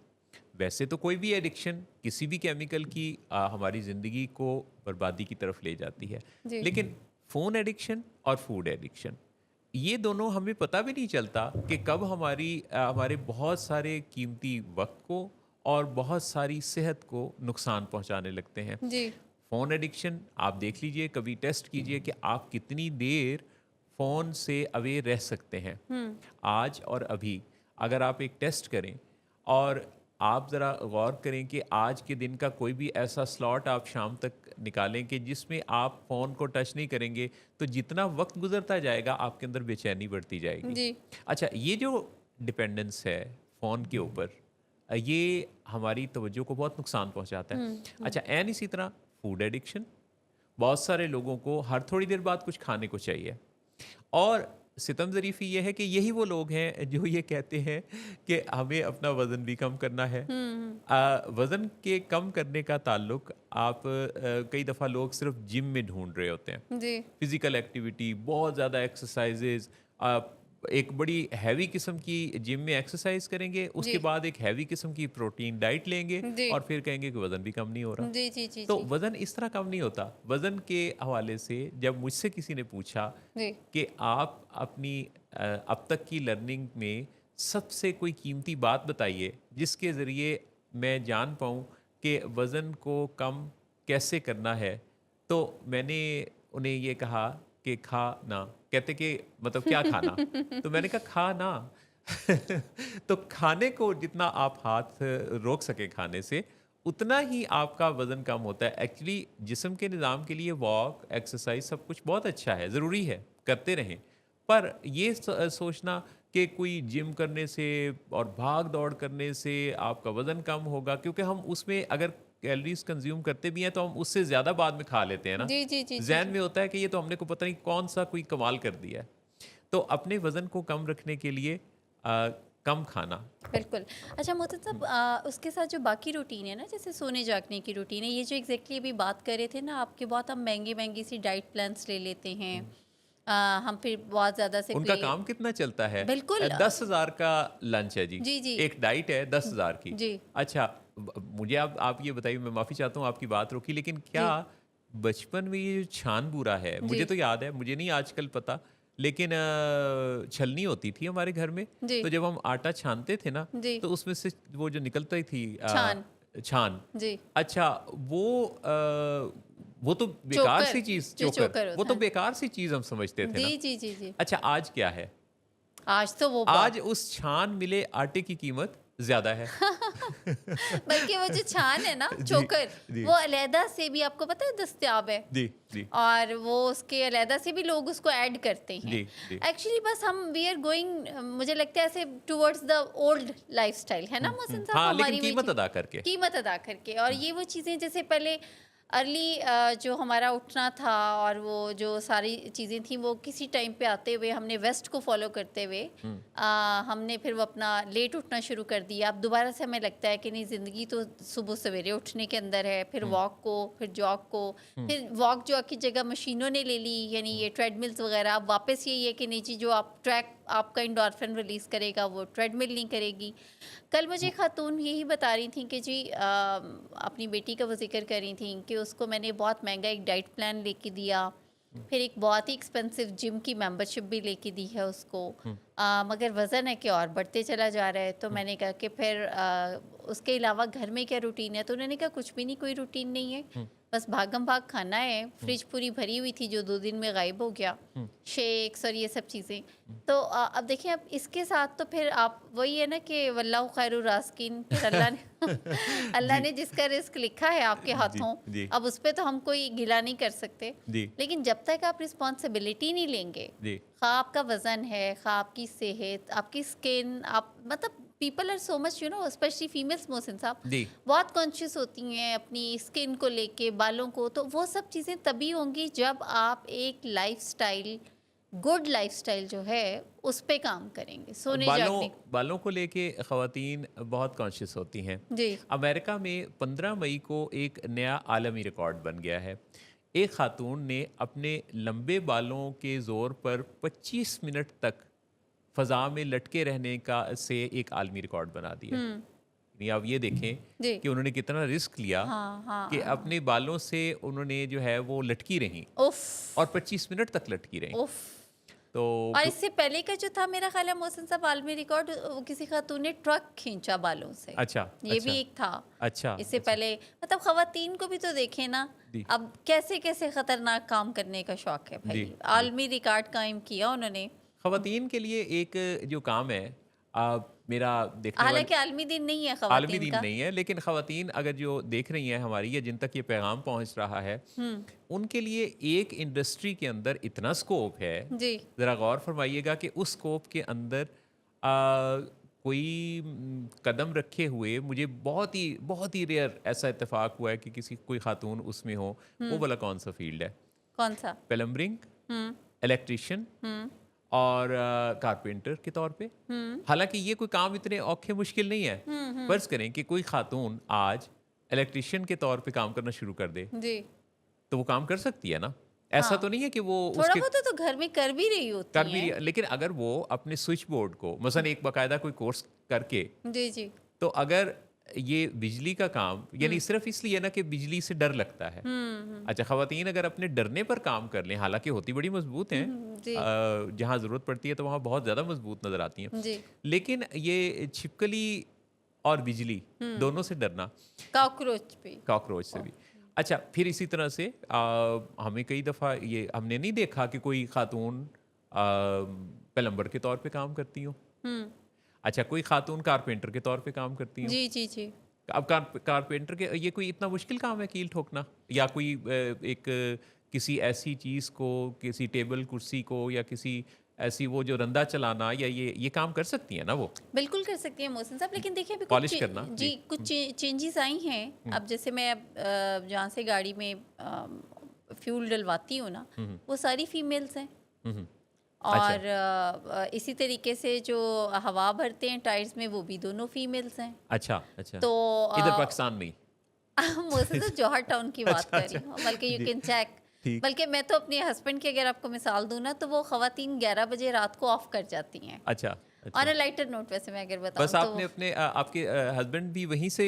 S1: वैसे तो कोई भी एडिक्शन किसी भी केमिकल की हमारी ज़िंदगी को बर्बादी की तरफ ले जाती है, लेकिन फ़ोन एडिक्शन और फूड एडिक्शन ये दोनों हमें पता भी नहीं चलता कि कब हमारे बहुत सारे कीमती वक्त को और बहुत सारी सेहत को नुकसान पहुंचाने लगते हैं। फ़ोन एडिक्शन आप देख लीजिए, कभी टेस्ट कीजिए कि आप कितनी देर फ़ोन से अवे रह सकते हैं। आज और अभी अगर आप एक टेस्ट करें और आप ज़रा गौर करें कि आज के दिन का कोई भी ऐसा स्लॉट आप शाम तक निकालें कि जिसमें आप फ़ोन को टच नहीं करेंगे, तो जितना वक्त गुजरता जाएगा आपके अंदर बेचैनी बढ़ती जाएगी। अच्छा, ये जो डिपेंडेंस है फ़ोन के ऊपर, ये हमारी तवज्जो को बहुत नुकसान पहुंचाता है। अच्छा, एंड इसी तरह फूड एडिक्शन, बहुत सारे लोगों को हर थोड़ी देर बाद कुछ खाने को चाहिए, और सितम ज़रीफ़ी ये है कि यही वो लोग हैं जो ये कहते हैं कि हमें अपना वज़न भी कम करना है। वज़न के कम करने का ताल्लुक आप कई दफ़ा लोग सिर्फ जिम में ढूंढ रहे होते हैं। फिज़िकल एक्टिविटी, बहुत ज़्यादा एक्सरसाइजेज़, एक बड़ी हैवी किस्म की जिम में एक्सरसाइज करेंगे, उसके बाद एक हैवी किस्म की प्रोटीन डाइट लेंगे और फिर कहेंगे कि वज़न भी कम नहीं हो रहा। तो वज़न इस तरह कम नहीं होता। वज़न के हवाले से जब मुझसे किसी ने पूछा कि आप अपनी अब तक की लर्निंग में सबसे कोई कीमती बात बताइए जिसके ज़रिए मैं जान पाऊँ कि वज़न को कम कैसे करना है। तो मैंने उन्हें ये कहा कि खा ना। कहते कि मतलब क्या खाना? तो मैंने कहा खा ना। तो खाने को जितना आप हाथ रोक सकें खाने से, उतना ही आपका वज़न कम होता है। एक्चुअली जिस्म के निज़ाम के लिए वॉक, एक्सरसाइज़ सब कुछ बहुत अच्छा है, ज़रूरी है, करते रहें। पर ये सोचना कि कोई जिम करने से और भाग-दौड़ करने से आपका वज़न कम होगा, क्योंकि हम उसमें अगर कैलोरीज़ कंज़्यूम करते भी हैं तो हम उससे ज़्यादा बाद में खा लेते हैं ना।
S2: जी, जी, जी, जी,
S1: ज़हन
S2: जी।
S1: में होता है कि ये तो हमने को पता नहीं कौन-सा कोई कमाल कर दिया है। तो अपने वज़न को कम रखने के लिए कम खाना।
S2: बिल्कुल। अच्छा मोहसिन साहब, उसके साथ जो बाकी रूटीन है ना, जैसे सोने जागने की रूटीन है, ये जो एग्ज़ैक्टली अभी बात कर रहे थे ना आपके, बहुत हम महँगी-महँगी सी डाइट प्लान्स ले लेते हैं। हम फिर बहुत ज़्यादा से
S1: उनका
S2: कोई
S1: काम कितना चलता है?
S2: बिल्कुल
S1: 10,000 का लंच है जी।
S2: जी, जी।
S1: एक डाइट है 10,000 की।
S2: जी,
S1: अच्छा, मुझे आप ये बताइए, मैं माफ़ी चाहता हूँ आपकी बात रोकी, लेकिन क्या
S2: जी,
S1: बचपन में ये जो छान बूरा है, मुझे
S2: जी,
S1: तो याद है, मुझे नहीं आजकल पता, लेकिन छलनी होती थी हमारे घर में।
S2: जी,
S1: तो जब हम आटा छानते थे ना,
S2: जी।
S1: तो उसमें से वो जो निकलती थी
S2: छान।
S1: छान।
S2: जी।
S1: अच्छा, वो वो तो बेकार
S2: चोकर,
S1: सी चीज़,
S2: जो
S1: चोकर,
S2: चोकर
S1: वो
S2: होता
S1: तो
S2: है।
S1: बेकार सी चीज़ हम समझते थे
S2: जी,
S1: ना।
S2: जी, जी, जी।
S1: अच्छा, आज क्या है?
S2: आज तो वो
S1: आज उस छान मिले आटे की कीमत ज़्यादा है।
S2: बल्कि वो जो छान है ना,
S1: जी,
S2: चोकर,
S1: जी,
S2: वो अलहदा से भी आपको पता है दस्तयाब है।
S1: जी, जी,
S2: और वो उसके अलहदा से भी लोग उसको ऐड करते हैं।
S1: जी, जी।
S2: एक्चुअली बस हम वी आर गोइंग, मुझे लगता है ऐसे टुवर्ड्स द ओल्ड लाइफस्टाइल, है ना मोहसिन साहब,
S1: हाँ, लेकिन
S2: हमारी वही
S1: कीमत अदा करके।
S2: कीमत अदा करके। और ये वो चीज़ें जैसे पहले अर्ली जो हमारा उठना था और वो जो सारी चीज़ें थी, वो किसी टाइम पे आते हुए हमने वेस्ट को फॉलो करते हुए
S1: हुँ,
S2: हमने फिर वो अपना लेट उठना शुरू कर दिया। अब दोबारा से हमें लगता है कि नहीं, ज़िंदगी तो सुबह सवेरे उठने के अंदर है, फिर
S1: हुँ,
S2: वॉक को, फिर जॉग को,
S1: हुँ,
S2: फिर वॉक जॉग की जगह मशीनों ने ले ली, यानी ये ट्रेडमिल्स वगैरह। अब वापस यही है कि नहीं जी, जो आप ट्रैक आपका एंडोर्फिन रिलीज़ करेगा वो ट्रेडमिल नहीं करेगी। कल मुझे खातून यही बता रही थी कि जी अपनी बेटी का वो ज़िक्र कर रही थी कि उसको मैंने बहुत महँगा एक डाइट प्लान लेके दिया,
S1: हुँ,
S2: फिर एक बहुत ही एक्सपेंसिव जिम की मेंबरशिप भी लेके दी है उसको।
S1: हुँ,
S2: मगर वज़न है कि और बढ़ते चला जा रहा है। तो
S1: हुँ,
S2: मैंने कहा कि फिर उसके अलावा घर में क्या रूटीन है? तो उन्होंने कहा कुछ भी नहीं, कोई रूटीन नहीं है,
S1: हुँ,
S2: बस भागम भाग खाना है।
S1: हुँ,
S2: फ्रिज पूरी भरी हुई थी जो 2 दिन में गायब हो गया,
S1: हुँ,
S2: शेक्स और ये सब चीज़ें।
S1: हुँ।
S2: तो अब देखिए, अब इसके साथ तो फिर आप वही है ना कि वल्लाहु खैरुर राज़िकीन, फिर अल्लाह ने अल्लाह
S1: जी,
S2: ने जिसका रिज़्क लिखा है आपके
S1: जी,
S2: हाथों,
S1: जी,
S2: अब उस पे तो हम कोई गिला नहीं कर सकते।
S1: जी,
S2: लेकिन जब तक आप रिस्पॉन्सिबिलिटी नहीं लेंगे,
S1: जी,
S2: खा आपका वज़न है, खा आपकी सेहत, आपकी स्किन, आप मतलब people are so much specially females Mohsin साहब,
S1: जी।
S2: बहुत कॉन्शियस होती हैं अपनी स्किन को लेके, बालों को। तो वो सब चीज़ें तभी होंगी जब आप एक लाइफ़स्टाइल, गुड लाइफ़स्टाइल जो है, उस पे काम करेंगे, सोने
S1: बालों
S2: जागने।
S1: बालों को लेके ख़वातीन बहुत कॉन्शियस होती हैं।
S2: जी,
S1: अमेरिका में 15 मई को एक नया आलमी रिकॉर्ड बन गया है। एक खातून ने अपने लंबे बालों के ज़ोर पर 25 मिनट तक फ़ज़ा में लटके रहने का से एक आलमी रिकॉर्ड बना दिया।
S2: हुँ,
S1: यानी आप ये देखें
S2: जी।
S1: कि उन्होंने कितना रिस्क लिया
S2: हाँ, हाँ,
S1: कि
S2: हाँ।
S1: अपने बालों से उन्होंने जो है वो लटकी रहीं
S2: उफ़!
S1: और 25 मिनट तक लटकी रहीं।
S2: उफ़!
S1: तो
S2: और इससे पहले का जो था, मेरा ख़्याल है मोहसिन साहब, आलमी रिकॉर्ड वो किसी खातून ने ट्रक खींचा बालों से।
S1: अच्छा,
S2: ये भी
S1: अच्छा,
S2: एक था।
S1: अच्छा,
S2: इससे
S1: अच्छा।
S2: पहले मतलब ख़वातीन को भी तो देखें ना,
S1: जी,
S2: अब कैसे-कैसे ख़तरनाक काम करने का शौक है
S1: जी,
S2: भाई।
S1: जी।
S2: आलमी रिकॉर्ड कायम किया उन्होंने।
S1: ख़वातीन के लिए एक जो काम है, मेरा देखने वाले
S2: हालाँकि आलमी दिन नहीं है
S1: आलमी
S2: ख़वातीन
S1: दिन
S2: का।
S1: नहीं है, लेकिन ख़वातीन अगर जो देख रही हैं हमारी, या जिन तक ये पैगाम पहुंच रहा है,
S2: हुँ,
S1: उनके लिए एक इंडस्ट्री के अंदर इतना स्कोप है।
S2: जी।
S1: ज़रा गौर फरमाइएगा कि उस स्कोप के अंदर कोई कदम रखे हुए मुझे बहुत ही रेयर ऐसा इत्तेफाक हुआ है कि किसी कोई खातून उसमें हो। वो
S2: हुँ,
S1: वाला कौन सा फील्ड है?
S2: कौन-सा?
S1: प्लम्बरिंग,
S2: हुँ,
S1: इलेक्ट्रिशियन
S2: हुँ,
S1: और कारपेंटर के तौर पे।
S2: हुँ,
S1: हालांकि ये कोई काम इतने औखे मुश्किल नहीं है।
S2: हुँ, हुँ,
S1: फर्ज करें कि कोई खातून आज इलेक्ट्रिशियन के तौर पे काम करना शुरू कर दे,
S2: जी।
S1: तो वो काम कर सकती है ना? ऐसा
S2: हाँ,
S1: तो नहीं है कि वो
S2: थोड़ा
S1: उसके
S2: बहुत तो घर में कर भी रही
S1: कर
S2: होती
S1: भी रही
S2: हैं।
S1: है, लेकिन अगर वो अपने स्विच बोर्ड को मसलन एक बाकायदा कोई कोर्स करके,
S2: जी, जी।
S1: तो अगर ये बिजली का काम यानी सिर्फ इसलिए ना कि बिजली से डर लगता है। अच्छा, ख़वातीन अगर अपने डरने पर काम कर लें, हालांकि होती बड़ी मजबूत हैं,
S2: जी
S1: जहाँ ज़रूरत पड़ती है तो वहाँ बहुत ज़्यादा मजबूत नज़र आती हैं,
S2: जी।
S1: लेकिन ये छिपकली और बिजली दोनों से डरना,
S2: कॉकरोच पे।
S1: कॉकरोच से भी। अच्छा, फिर इसी तरह से हमें कई दफ़ा ये हमने नहीं देखा कि कोई खातून प्लम्बर के तौर पे काम करती हो।
S2: हम्म।
S1: अच्छा, कोई खातून कारपेंटर के तौर पे काम करती हो।
S2: जी जी जी।
S1: अब कारपेंटर के ये कोई इतना मुश्किल काम है कील ठोकना, या कोई एक किसी ऐसी चीज़ को, किसी टेबल कुर्सी को, या किसी ऐसी वो जो रंदा चलाना, या ये काम कर सकती है ना वो,
S2: बिल्कुल कर सकती हैं मोहसिन साहब, लेकिन देखिए अभी
S1: पॉलिश करना।
S2: जी कुछ चेंजेस आई हैं। अब जैसे मैं अब जहाँ से गाड़ी में फ्यूल डलवाती हूँ ना, वो सारी फीमेल्स हैं।
S1: हम्म,
S2: और इसी तरीके से जो हवा भरते हैं टायर्स में, वो भी दोनों फीमेल्स हैं।
S1: अच्छा अच्छा,
S2: तो
S1: इधर पाकिस्तान में ही?
S2: मोहसिन साहब जौहर टाउन की बात कर रही हूँ, बल्कि यू
S1: जी,
S2: कैन चेक।
S1: ठीक।
S2: बल्कि मैं तो अपने हस्बैंड की अगर आपको मिसाल दूँ ना, तो वो खवातीन 11 बजे रात को ऑफ कर जाती हैं।
S1: अच्छा
S2: ऑन
S1: अच्छा,
S2: अ लाइटर नोट वैसे मैं अगर बताऊँ
S1: बस
S2: तो
S1: आपने अपने आपके हस्बैंड भी वहीं से?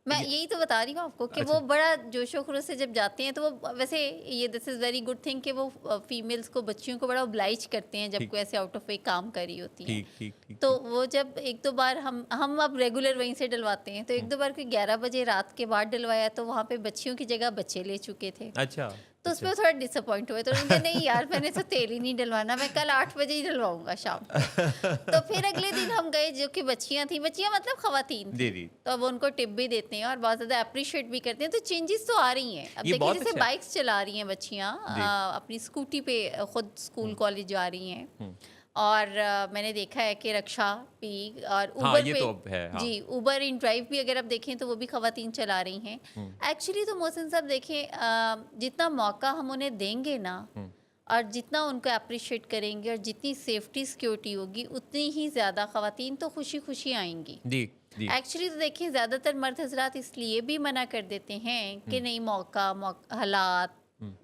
S2: मैं यही तो बता रही हूँ आपको कि
S1: अच्छा।
S2: वो बड़ा जोशो खरोश से जब जाते हैं, तो वो वैसे ये this is very good thing कि वो फीमेल्स को, बच्चियों को बड़ा ओब्लाइज करते हैं जब
S1: ठीक
S2: कोई ऐसे आउट ऑफ वे काम कर रही होती हैं।
S1: ठीक ठीक ठीक
S2: तो
S1: ठीक।
S2: वो जब एक दो बार हम अब रेगुलर वहीं से डलवाते हैं, तो एक दो बार कोई 11 बजे रात के बाद डलवाया, तो वहाँ पे बच्चियों की जगह बच्चे ले चुके थे।
S1: अच्छा
S2: तो
S1: अच्छा,
S2: उसमें थोड़ा डिसअपॉइंट हुए, तो उन्होंने कहा नहीं यार, मैंने तो तेल ही नहीं डलवाना, मैं कल 8 बजे ही डलवाऊंगा शाम को। तो फिर अगले दिन हम गए, जो कि बच्चियां थी, बच्चियां मतलब खवातीन
S1: जी
S2: थी,
S1: जी,
S2: तो अब उनको टिप भी देते हैं और बहुत ज़्यादा अप्रिशिएट भी करते हैं। तो चेंजेस तो आ रही हैं। अब
S1: ये
S2: देखिए
S1: बहुत
S2: जैसे
S1: अच्छा है।
S2: बाइक्स चला रही हैं बच्चियां,
S1: जी।
S2: अपनी स्कूटी पे खुद स्कूल कॉलेज जा रही हैं।
S1: हम्म,
S2: और मैंने देखा है कि रक्षा भी और
S1: हाँ,
S2: ऊबर
S1: ये
S2: पे,
S1: तो अब है, हाँ।
S2: जी ऊबर इन ड्राइव भी अगर आप देखें तो वो भी खवातीन चला रही हैं। एक्चुअली तो मोहसिन साहब देखें, जितना मौका हम उन्हें देंगे ना, और जितना उनको अप्रिशिएट करेंगे, और जितनी सेफ्टी सिक्योरिटी होगी, उतनी ही ज़्यादा खवातीन तो खुशी खुशी आएंगी।
S1: जी जी,
S2: एक्चुअली तो देखिए ज़्यादातर मर्द हजरात इसलिए भी मना कर देते हैं कि नहीं, हालात,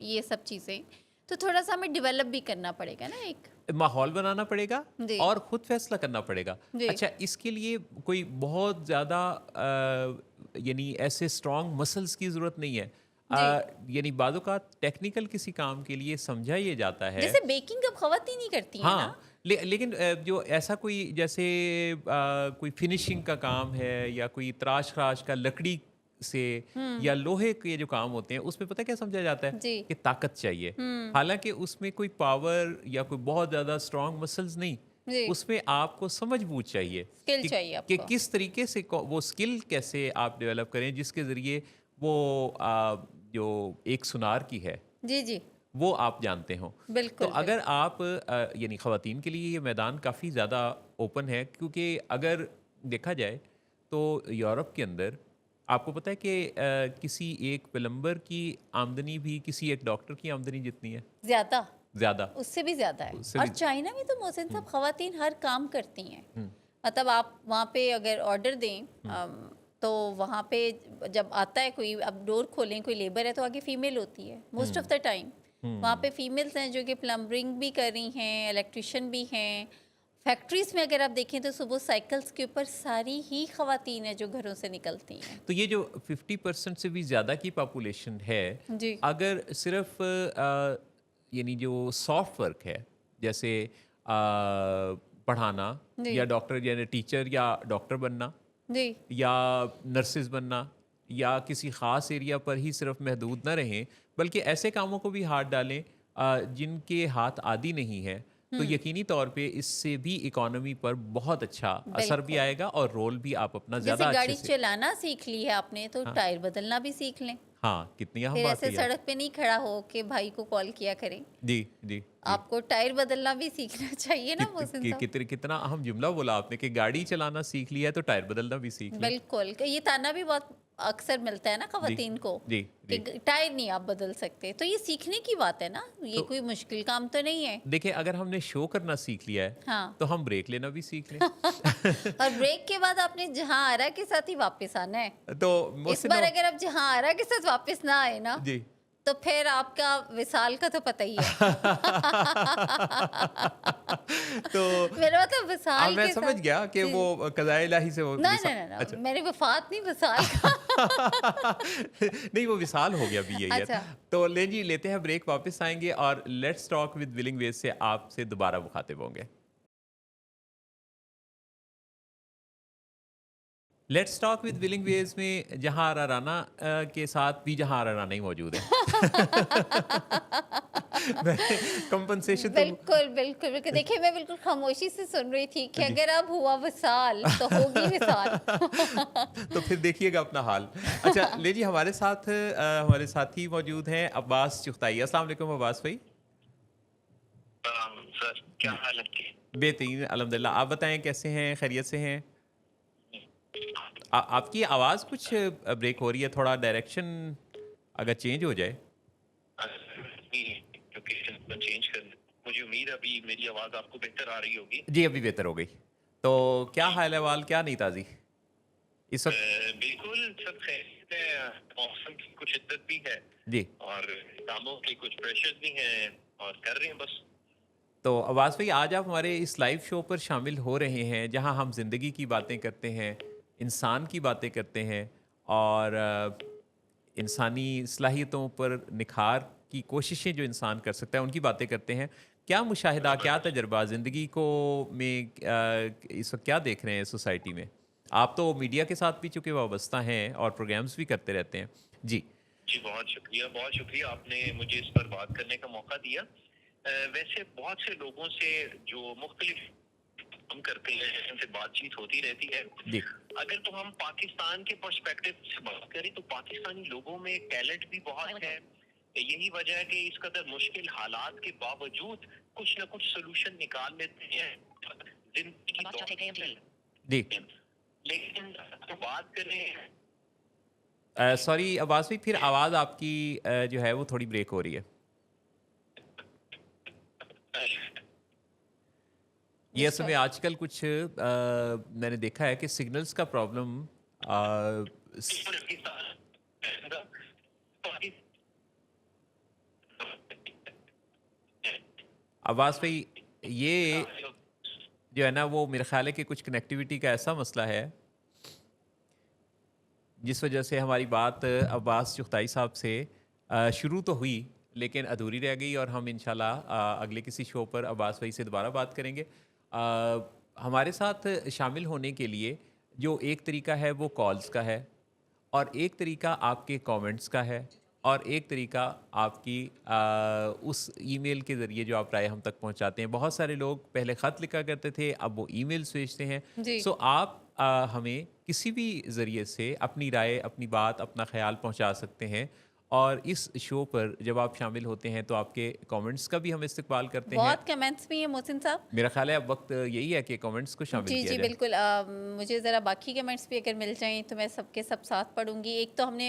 S2: ये सब चीज़ें, तो थोड़ा सा हमें डेवलप भी करना पड़ेगा ना एक।
S1: माहौल बनाना पड़ेगा
S2: जी
S1: और खुद फैसला करना पड़ेगा।
S2: जी
S1: अच्छा, इसके लिए कोई बहुत ज़्यादा यानी ऐसे स्ट्रॉन्ग मसल्स की ज़रूरत नहीं है।
S2: जी।
S1: यानी बाज़-औक़ात टेक्निकल किसी काम के लिए समझा ये जाता है।
S2: जैसे बेकिंग अब खवातीन ही करती हैं ना।
S1: हाँ, लेकिन जो ऐसा कोई जैसे कोई फिनिशिंग का काम है, या कोई तराश-खराश का लकड़ी से, या लोहे के जो काम होते हैं, उसमें पता है क्या समझा जाता है?
S2: जी।
S1: कि ताकत चाहिए। हालाँकि उसमें कोई पावर या कोई बहुत ज़्यादा स्ट्रॉन्ग मसल्स नहीं,
S2: जी।
S1: उसमें आपको समझ-बूझ चाहिए
S2: स्किल
S1: कि
S2: चाहिए
S1: कि
S2: आपको।
S1: किस तरीके से वो स्किल कैसे आप डेवलप करें, जिसके ज़रिए वो जो एक सुनार की है,
S2: जी जी।
S1: वो आप जानते हो। तो
S2: बिल्कुल
S1: अगर आप यानी ख़वातीन के लिए ये मैदान काफ़ी ज़्यादा ओपन है, क्योंकि अगर देखा जाए तो यूरोप के अंदर आपको पता है कि किसी एक प्लम्बर की आमदनी भी किसी एक डॉक्टर की आमदनी जितनी है,
S2: ज्यादा,
S1: ज़्यादा।
S2: उससे भी ज्यादा है।
S1: उससे
S2: और
S1: भी।
S2: चाइना में तो मोहसिन साहब खवातीन हर काम करती हैं। मतलब आप वहाँ पे अगर ऑर्डर दें, तो वहाँ पे जब आता है कोई, अब डोर खोलें, कोई लेबर है तो आगे फीमेल होती है मोस्ट ऑफ द टाइम। वहाँ पे फीमेल्स हैं जो कि प्लम्बरिंग भी कर रही हैं, इलेक्ट्रिशियन भी हैं। फैक्ट्रीज में अगर आप देखें तो सुबह साइकिल्स के ऊपर सारी ही खवातीन हैं जो घरों से निकलती हैं।
S1: तो ये जो 50% से भी ज़्यादा की पॉपुलेशन है,
S2: जी
S1: अगर सिर्फ यानी जो सॉफ्ट वर्क है, जैसे पढ़ाना,
S2: जी
S1: या डॉक्टर यानी टीचर या डॉक्टर बनना,
S2: जी
S1: या नर्सेज बनना, या किसी ख़ास एरिया पर ही सिर्फ महदूद ना रहें, बल्कि ऐसे कामों को भी हाथ डालें जिनके हाथ आदी नहीं है, तो यकीनी तौर पे इससे भी इकोनॉमी पर बहुत अच्छा असर भी
S2: बिल्कुल।
S1: आएगा, और रोल भी आप अपना
S2: जैसे
S1: ज़्यादा अच्छे
S2: गाड़ी
S1: से।
S2: चलाना सीख ली है आपने, तो
S1: हाँ
S2: टायर बदलना भी सीख लें।
S1: हाँ, कितनी अहम
S2: फिर
S1: बात
S2: ऐसे
S1: है यार।
S2: सड़क पे नहीं खड़ा हो के भाई को कॉल किया करें।
S1: जी जी जी।
S2: आपको टायर बदलना भी सीखना चाहिए ना मोहसिन साहब।
S1: कितना अहम जुमला बोला आपने कि गाड़ी चलाना सीख लिया है तो टायर बदलना भी सीख लें।
S2: बिल्कुल, कि ये ताना भी बहुत अक्सर मिलता है ना
S1: जी
S2: खवातीन को,
S1: जी
S2: कि
S1: जी।
S2: टायर नहीं आप बदल सकते, तो ये सीखने की बात है ना, ये
S1: तो
S2: कोई मुश्किल काम तो नहीं है।
S1: देखिए, अगर हमने शो करना सीख लिया है,
S2: हाँ।
S1: तो हम ब्रेक लेना भी सीख लें।
S2: और ब्रेक के बाद आपने जहां आ रहा के साथ ही वापस आना है।
S1: तो
S2: इस बार
S1: मोहसिन,
S2: अगर आप जहां आ रहा के साथ वापस ना आए ना,
S1: जी
S2: तो फिर आपका विसाल का तो पता ही है।
S1: तो
S2: मेरा मतलब विसाल
S1: मैं
S2: के
S1: समझ
S2: साथ
S1: गया कि
S2: जी।
S1: वो कज़ाए इलाही से वो
S2: ना
S1: विसा
S2: ना ना ना
S1: अच्छा।
S2: मैंने वफात नहीं विसाल का।
S1: नहीं, वो विसाल हो गया अभी यही है।
S2: अच्छा
S1: तो ले जी लेते हैं ब्रेक, वापस आएँगे और let's talk with willing ways से आपसे दोबारा मुखातिब होंगे। Let's talk with willing ways में जहाँ आरा राना के साथ भी जहाँ आरा राना ही मौजूद है। मैं कंपनसेशन तो
S2: बिल्कुल, बिल्कुल, बिल्कुल। देखिए, मैं बिल्कुल खामोशी से सुन रही थी कि
S1: जी।
S2: अगर अब हुआ विसाल, तो होगी विसाल।
S1: तो फिर देखिएगा अपना हाल। अच्छा ले जी हमारे साथी मौजूद हैं अब्बास चुगताई। अस्सलाम वालेकुम अब्बास भाई।
S4: सर क्या
S1: जी,
S4: हाल है आपके?
S1: बेहतरीन अल्हम्दुलिल्लाह। आप बताएँ कैसे हैं? खैरियत से हैं? आपकी आवाज़ कुछ ब्रेक हो रही है, थोड़ा डायरेक्शन अगर चेंज हो जाए।
S4: लोकेशन को चेंज कर मुझे उम्मीद है अभी मेरी आवाज आपको बेहतर आ रही होगी।
S1: जी, अभी बेहतर हो गई। तो क्या
S4: जी
S1: हाल-अहवाल, क्या नई-ताज़ी इस वक़्त?
S4: बिल्कुल सब खैरियत है। मौसम की कुछ शिद्दत भी है
S1: जी।
S4: और कामों के कुछ प्रेशर्स भी हैं और कर रहे हैं बस।
S1: तो अब्बास भाई आज आप हमारे इस लाइव शो पर शामिल हो रहे हैं जहां हम ज़िंदगी की बातें करते हैं, इंसान की बातें करते हैं और इंसानी सलाहियतों पर निखार की कोशिशें जो इंसान कर सकता है उनकी बातें करते हैं। क्या मुशाहिदा, क्या तजर्बा ज़िंदगी को में इस वक्त क्या देख रहे हैं सोसाइटी में? आप तो मीडिया के साथ भी चूँकि वाबस्ता हैं और प्रोग्राम्स भी करते रहते हैं। जी।
S4: जी बहुत शुक्रिया आपने मुझे इस पर बात करने का मौका दिया। वैसे बहुत से लोगों से जो मुख्तलिफ हम करते हैं उनसे बातचीत होती रहती है।
S1: जी।
S4: अगर तो हम पाकिस्तान के पर्सपेक्टिव से बात करें तो पाकिस्तानी लोगों में टैलेंट भी बहुत है। यही वजह है कि इस कदर मुश्किल हालात के बावजूद कुछ न कुछ सोल्यूशन निकाल लेते हैं जिंदगी की
S1: जी।
S4: लेकिन तो बात करें
S1: सॉरी अब्बास भाई, फिर आवाज़ आपकी जो है वो थोड़ी ब्रेक हो रही है। ये
S2: जी
S1: असल में
S2: सॉरी।
S1: आजकल कुछ मैंने देखा है कि सिग्नल्स का प्रॉब्लम आवाज़ पे ये जो है ना वो मेरे ख्याल है कि कुछ कनेक्टिविटी का ऐसा मसला है जिस वजह से हमारी बात अब्बास चुगताई साहब से शुरू तो हुई लेकिन अधूरी रह गई और हम इंशाल्लाह अगले किसी शो पर अब्बास भाई से दोबारा बात करेंगे। हमारे साथ शामिल होने के लिए जो एक तरीका है वो कॉल्स का है और एक तरीका आपके कमेंट्स का है और एक तरीका आपकी उस ईमेल के ज़रिए जो आप राय हम तक पहुंचाते हैं। बहुत सारे लोग पहले ख़त लिखा करते थे, अब वो ईमेल्स भेजते हैं।
S2: जी।
S1: सो आप हमें किसी भी ज़रिए से अपनी राय, अपनी बात, अपना ख़्याल पहुंचा सकते हैं और इस शो पर जब आप शामिल होते हैं तो आपके कमेंट्स का भी हम इस्तेमाल करते हैं।
S2: बहुत कमेंट्स भी हैं मोहसिन साहब।
S1: मेरा ख्याल है अब वक्त यही है कि कमेंट्स को शामिल
S2: जी,
S1: किया
S2: जी,
S1: जाए।
S2: बिल्कुल। मुझे ज़रा बाकी कमेंट्स भी अगर मिल जाएँ तो मैं सबके सब साथ पढ़ूँगी। एक तो हमने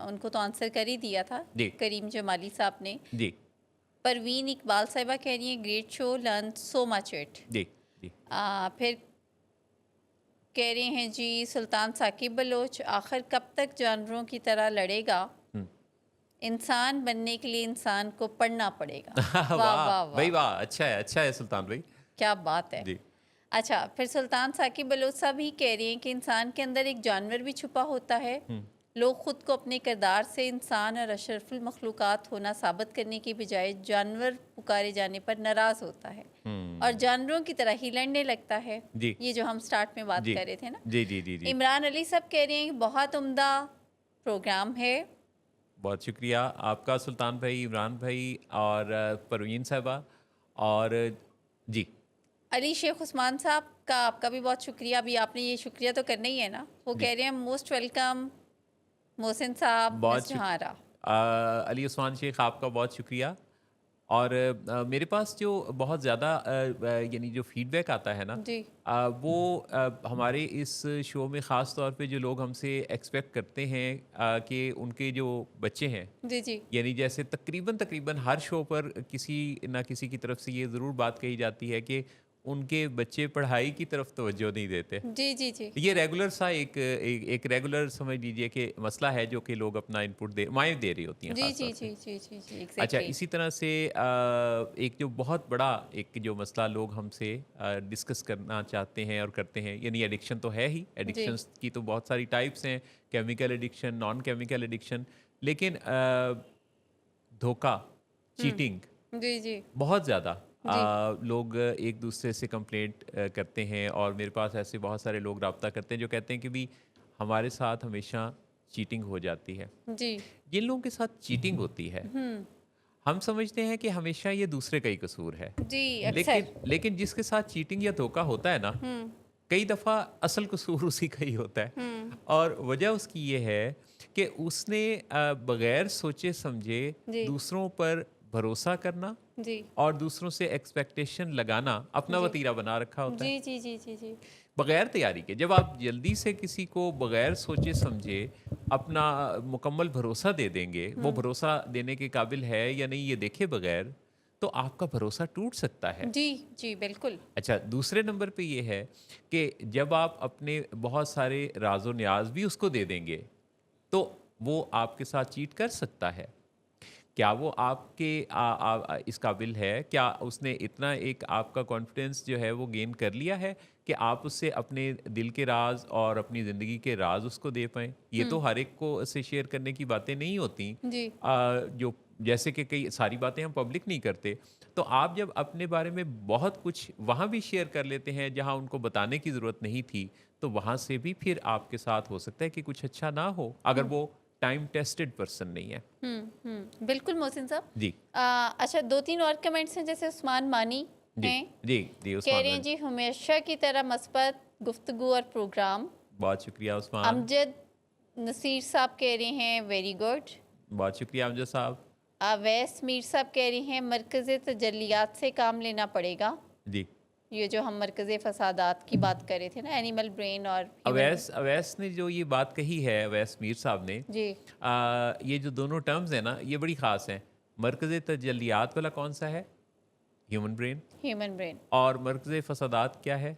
S2: उनको तो आंसर कर ही दिया था,
S1: जी।
S2: करीम जमाली साहब ने।
S1: जी।
S2: परवीन इकबाल साहिबा कह रही हैं great show, learn so much it.
S1: जी। जी।
S2: फिर कह रहे हैं जी सुल्तान साकिब बलोच, आखिर कब तक जानवरों की तरह लड़ेगा?
S1: हम्म।
S2: इंसान बनने के लिए इंसान को पढ़ना पड़ेगा। वाह,
S1: वाह
S2: वाह,
S1: भाई
S2: वाह!
S1: वाह, अच्छा है सुल्तान भाई।
S2: क्या बात है।
S1: जी।
S2: अच्छा, फिर सुल्तान साकिब बलोच साहब ही कह रहे हैं कि इंसान के अंदर एक जानवर भी छुपा होता है।
S1: हम्म।
S2: लोग खुद को अपने किरदार से इंसान और अशरफुल मखलूक़ात होना साबित करने की बजाय जानवर पुकारे जाने पर नाराज़ होता है और जानवरों की तरह ही लड़ने लगता है।
S1: जी।
S2: ये जो हम स्टार्ट में बात
S1: जी।
S2: कर रहे थे ना।
S1: जी। जी। जी। जी।
S2: इमरान अली साहब कह रहे हैं बहुत उम्दा प्रोग्राम है।
S1: बहुत शुक्रिया आपका सुल्तान भाई, इमरान भाई और परवीन साहबा और जी।
S2: अली शेख उस्मान साहब का आपका भी बहुत शुक्रिया। अभी आपने ये शुक्रिया तो करना ही है ना। वो
S1: जी।
S2: कह रहे हैं मोस्ट वेलकम मोहसिन साहब,
S1: बहुत
S2: मिस जहारा।
S1: अली उस्मान शेख आपका बहुत शुक्रिया और मेरे पास जो बहुत ज़्यादा यानी जो फीडबैक आता है ना
S2: जी।
S1: वो हमारे इस शो में ख़ास तौर पे जो लोग हमसे एक्सपेक्ट करते हैं कि उनके जो बच्चे हैं
S2: जी, जी।
S1: यानी जैसे तकरीबन तकरीबन हर शो पर किसी ना किसी की तरफ से ये ज़रूर बात कही जाती है कि उनके बच्चे पढ़ाई की तरफ तवज्जो नहीं देते।
S2: जी जी जी
S1: ये रेगुलर सा एक रेगुलर समझ लीजिए कि मसला है जो कि लोग अपना इनपुट माएँ दे रही होती हैं
S2: जी
S1: ख़ास
S2: जी
S1: तौर पे।
S2: जी जी जी जी
S1: अच्छा,
S2: एग्जैक्टली।
S1: इसी तरह से एक जो बहुत बड़ा एक जो मसला लोग हमसे डिस्कस करना चाहते हैं और करते हैं, यानी एडिक्शन तो है ही,
S2: जी
S1: एडिक्शंस की तो बहुत सारी टाइप्स हैं, chemical addiction, non chemical addiction, लेकिन धोखा,
S2: हम्म
S1: चीटिंग
S2: जी जी
S1: बहुत ज़्यादा
S2: जी
S1: लोग एक दूसरे से कंप्लेंट करते हैं, और मेरे पास ऐसे बहुत सारे लोग रब्ता करते हैं जो कहते हैं कि भी हमारे साथ हमेशा चीटिंग हो जाती है।
S2: जी
S1: जिन लोगों के साथ चीटिंग होती है,
S2: हम्म
S1: हम समझते हैं कि हमेशा ये दूसरे का ही कसूर है।
S2: जी
S1: लेकिन
S2: अक्सर
S1: लेकिन जिसके साथ चीटिंग या धोखा होता है ना,
S2: हम्म
S1: कई दफ़ा असल कसूर उसी का ही होता है।
S2: हम्म
S1: और वजह उसकी ये है कि उसने बगैर सोचे समझे
S2: जी
S1: दूसरों पर भरोसा करना
S2: जी
S1: और दूसरों से एक्सपेक्टेशन लगाना अपना
S2: जी
S1: वतीरा बना रखा होता है,
S2: जी जी जी जी जी
S1: बगैर तैयारी के। जब आप जल्दी से किसी को बगैर सोचे समझे अपना मुकम्मल भरोसा दे देंगे, वो भरोसा देने के काबिल है या नहीं ये देखे बगैर, तो आपका भरोसा टूट सकता है।
S2: जी जी बिल्कुल
S1: अच्छा, दूसरे नंबर पे ये है कि जब आप अपने बहुत सारे राज़ो न्याज़ भी उसको दे देंगे, तो वो आपके साथ चीट कर सकता है। क्या वो आपके इस काबिल है? क्या उसने इतना एक आपका कॉन्फिडेंस जो है वो गेन कर लिया है कि आप उससे अपने दिल के राज़ और अपनी ज़िंदगी के राज़ उसको दे पाएँ? ये तो हर एक को से शेयर करने की बातें नहीं होती।
S2: जी
S1: जो जैसे कि कई सारी बातें हम पब्लिक नहीं करते, तो आप जब अपने बारे में बहुत कुछ वहाँ भी शेयर कर लेते हैं जहाँ उनको बताने की ज़रूरत नहीं थी, तो वहाँ से भी फिर आपके साथ हो सकता है कि कुछ अच्छा ना हो, अगर वो टाइम टेस्टेड पर्सन नहीं है।
S2: बिल्कुल मोहसिन साहब।
S1: जी।
S2: अच्छा, दो तीन और कमेंट्स हैं, जैसे उस्मान मानी
S1: जी,
S2: हैं,
S1: जी, जी,
S2: कह
S1: उस्मान
S2: रहे हैं
S1: भाई।
S2: जी हमेशा की तरह मस्बत गुफ्तगू और प्रोग्राम।
S1: बहुत शुक्रिया उस्मान,
S2: अमजद नसीर साहब कह रहे हैं वेरी गुड।
S1: बहुत शुक्रिया अमजद साहब।
S2: अवैस मीर साहब कह रहे हैं मरकज़ तजल्लियात से काम लेना पड़ेगा।
S1: जी,
S2: ये जो हम मरकज़ फसादात की बात कर रहे थे ना, एनिमल ब्रेन और ह्यूमन।
S1: अवैस अवैस ने जो ये बात कही है, अवैस मीर साहब ने,
S2: जी
S1: ये जो दोनों टर्म्स हैं ना, ये बड़ी ख़ास हैं। मरकज़ तजल्लियात वाला कौन-सा है? Human brain.
S2: ह्यूमन ब्रेन,
S1: और मरकज़ फसादात क्या है?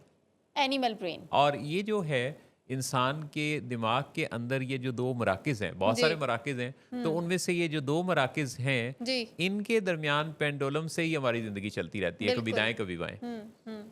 S2: Animal brain.
S1: और ये जो है इंसान के दिमाग के अंदर ये जो 2 मराकिज़ हैं, बहुत
S2: जी
S1: सारे मराकिज़ हैं, तो उनमें से ये जो 2 मराकिज़ हैं,
S2: जी
S1: इनके दरमियान पेंडुलम से ही हमारी ज़िंदगी चलती रहती है, कभी
S2: बिल्कुल।
S1: दाएँ, कभी बाएँ।
S2: हम्म।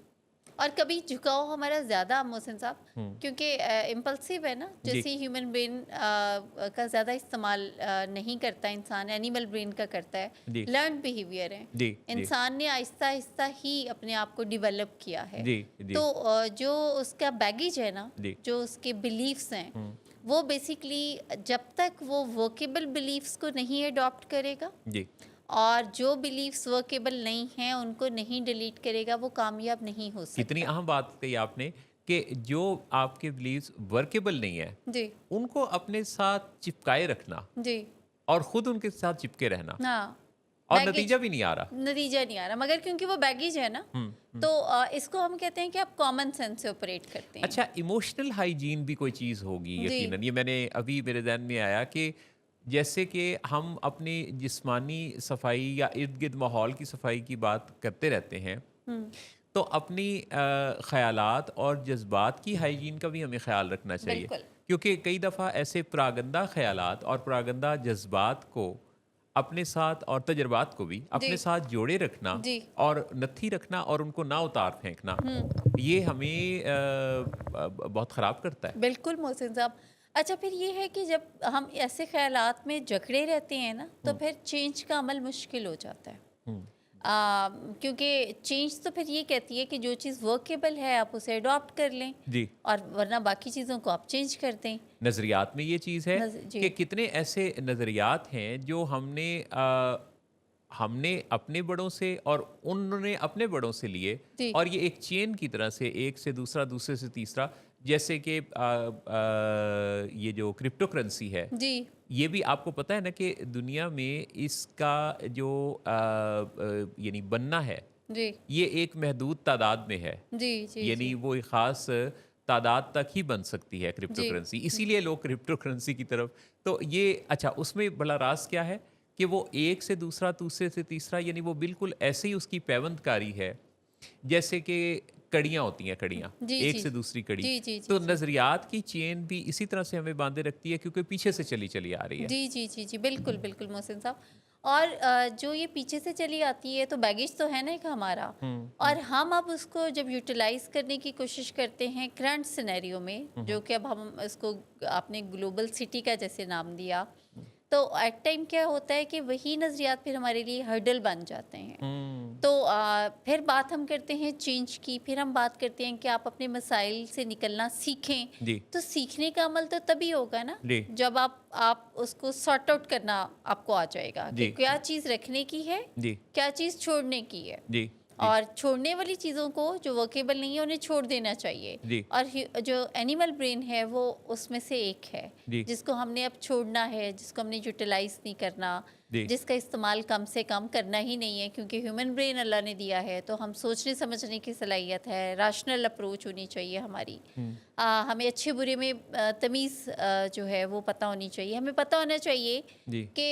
S2: और कभी झुकाव हमारा ज़्यादा मोहसिन साहब,
S1: हुँ,
S2: क्योंकि इम्पल्सिव है ना,
S1: जी,
S2: जैसे ह्यूमन ब्रेन का ज़्यादा इस्तेमाल नहीं करता इंसान, एनिमल ब्रेन का करता है।
S1: जी,
S2: लर्न बिहेवियर है,
S1: जी, जी,
S2: इंसान ने आहिस्ता आहिस्ता ही अपने आप को डिवेलप किया है।
S1: जी, जी,
S2: तो जो उसका बैगेज है ना,
S1: जी,
S2: जो उसके बिलीव्स हैं,
S1: हुँ,
S2: वो बेसिकली जब तक वो वर्केबल बिलीव्स को नहीं अडॉप्ट करेगा
S1: जी।
S2: और जो बिलीव्स वर्केबल नहीं हैं उनको नहीं डिलीट करेगा, वो कामयाब नहीं हो
S1: कितनी
S2: सकता।
S1: अहम बात कही आपने कि जो आपके बिलीव्स वर्केबल नहीं है,
S2: जी
S1: उनको अपने साथ चिपकाए रखना
S2: जी
S1: और खुद उनके साथ चिपके रहना,
S2: हाँ,
S1: और
S2: बैगेज
S1: नतीजा भी नहीं आ रहा।
S2: नतीजा नहीं आ रहा, मगर क्योंकि वो बैगेज है ना,
S1: हुँ, हुँ।
S2: तो इसको हम कहते हैं कि आप कॉमन सेंस से ऑपरेट करते हैं।
S1: अच्छा, इमोशनल हाइजीन भी कोई चीज़ होगी
S2: जी
S1: यकीनन। ये मैंने अभी मेरे ज़हन में आया कि जैसे कि हम अपनी जिस्मानी सफाई या इर्द-गिर्द माहौल की सफाई की बात करते रहते हैं,
S2: हम्म,
S1: तो अपनी ख़यालात और जज़्बात की हाइजीन का भी हमें ख़्याल रखना चाहिए।
S2: बिल्कुल
S1: क्योंकि कई दफ़ा ऐसे परागंदा ख़यालात और परागंदा जज़्बात को अपने साथ, और तजर्बात को भी
S2: जी
S1: अपने साथ जोड़े रखना
S2: जी
S1: और नत्थी रखना और उनको ना उतार फेंकना, ये हमें बहुत ख़राब करता है।
S2: बिल्कुल मोहसिन साहब। अच्छा, फिर ये है कि जब हम ऐसे ख्यालात में जकड़े रहते हैं ना, तो
S1: हुँ,
S2: फिर चेंज का अमल मुश्किल हो जाता है।
S1: हुँ,
S2: क्योंकि चेंज तो फिर ये कहती है कि जो चीज़ वर्केबल है आप उसे अडॉप्ट कर लें,
S1: जी।
S2: और वरना बाकी चीज़ों को आप चेंज कर दें।
S1: नज़रियात में ये चीज़ है
S2: जी
S1: कि कितने ऐसे नज़रियात हैं जो हमने अपने बड़ों से और उन्होंने अपने बड़ों से लिए,
S2: जी
S1: और ये एक चेन की तरह से एक से दूसरा, दूसरे से तीसरा, जैसे कि ये जो क्रिप्टो करेंसी है,
S2: जी
S1: ये भी आपको पता है ना कि दुनिया में इसका जो यानी बनना है,
S2: जी
S1: ये एक महदूद तादाद में है।
S2: जी जी
S1: यानी
S2: जी
S1: वो एक ख़ास तादाद तक ही बन सकती है क्रिप्टो
S2: जी
S1: करेंसी, इसीलिए लोग क्रिप्टो करेंसी की तरफ। तो ये अच्छा, उसमें बड़ा राज क्या है कि वो एक से दूसरा, दूसरे से तीसरा, यानी वो बिल्कुल ऐसे ही उसकी पैवंदकारी है जैसे कि कड़ियाँ होती हैं, कड़ियाँ
S2: जी
S1: एक
S2: जी
S1: से दूसरी कड़ी,
S2: जी जी जी
S1: तो
S2: जी
S1: नज़रियात की चेन भी इसी तरह से हमें बांधे रखती है क्योंकि पीछे से चली चली आ रही है।
S2: जी जी जी जी बिल्कुल बिल्कुल मोहसिन साहब। और जो ये पीछे से चली आती है तो बैगेज तो है ना एक हमारा, और हम अब उसको जब यूटिलाइज करने की कोशिश करते हैं करंट सिनेरियो में, जो कि अब हम इसको आपने ग्लोबल सिटी का जैसे नाम दिया, तो एट टाइम क्या होता है कि वही नज़रियात फिर हमारे लिए हर्डल बन जाते हैं।
S1: हम्म।
S2: तो फिर बात हम करते हैं चेंज की, फिर हम बात करते हैं कि आप अपने मसाइल से निकलना सीखें।
S1: जी
S2: तो सीखने का अमल तो तभी होगा ना
S1: जी
S2: जब आप उसको सॉर्ट आउट करना आपको आ जाएगा कि
S1: जी
S2: क्या चीज़ रखने की है,
S1: जी
S2: क्या चीज़ छोड़ने की है।
S1: जी जी
S2: और छोड़ने वाली चीज़ों को जो वर्केबल नहीं है उन्हें छोड़ देना चाहिए।
S1: जी
S2: और जो एनिमल ब्रेन है वो उसमें से एक है
S1: जी
S2: जिसको हमने अब छोड़ना है, जिसको हमने यूटिलाइज नहीं करना,
S1: जी
S2: जिसका इस्तेमाल कम से कम करना ही नहीं है, क्योंकि ह्यूमन ब्रेन अल्लाह ने दिया है तो हम सोचने समझने की सलाहियत है, रैशनल अप्रोच होनी चाहिए हमारी।
S1: हम्म,
S2: हमें अच्छे बुरे में तमीज़ जो है वो पता होनी चाहिए। हमें पता होना चाहिए
S1: जी
S2: कि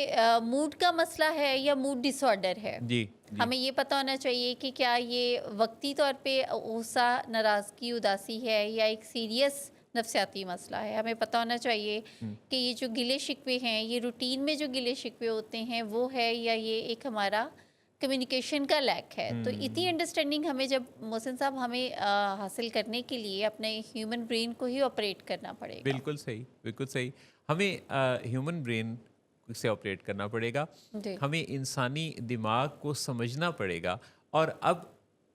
S2: मूड का मसला है या मूड डिसऑर्डर है।
S1: जी जी
S2: हमें ये पता होना चाहिए कि क्या ये वक्ती तौर पे गुस्सा, नाराज़गी, उदासी है या एक सीरियस नफसियाती मसला है। हमें पता होना चाहिए
S1: हम्म,
S2: कि ये जो गिले शिकवे हैं, ये रूटीन में जो गिले शिकवे होते हैं वो है, या ये एक हमारा कम्युनिकेशन का लैक है। तो इतनी अंडरस्टैंडिंग हमें जब मोहसिन साहब हमें हासिल करने के लिए अपने ह्यूमन ब्रेन को ही ऑपरेट करना पड़ेगा।
S1: बिल्कुल सही, बिल्कुल सही। हमें ह्यूमन ब्रेन से ऑपरेट करना पड़ेगा,
S2: जी
S1: हमें इंसानी दिमाग को समझना पड़ेगा। और अब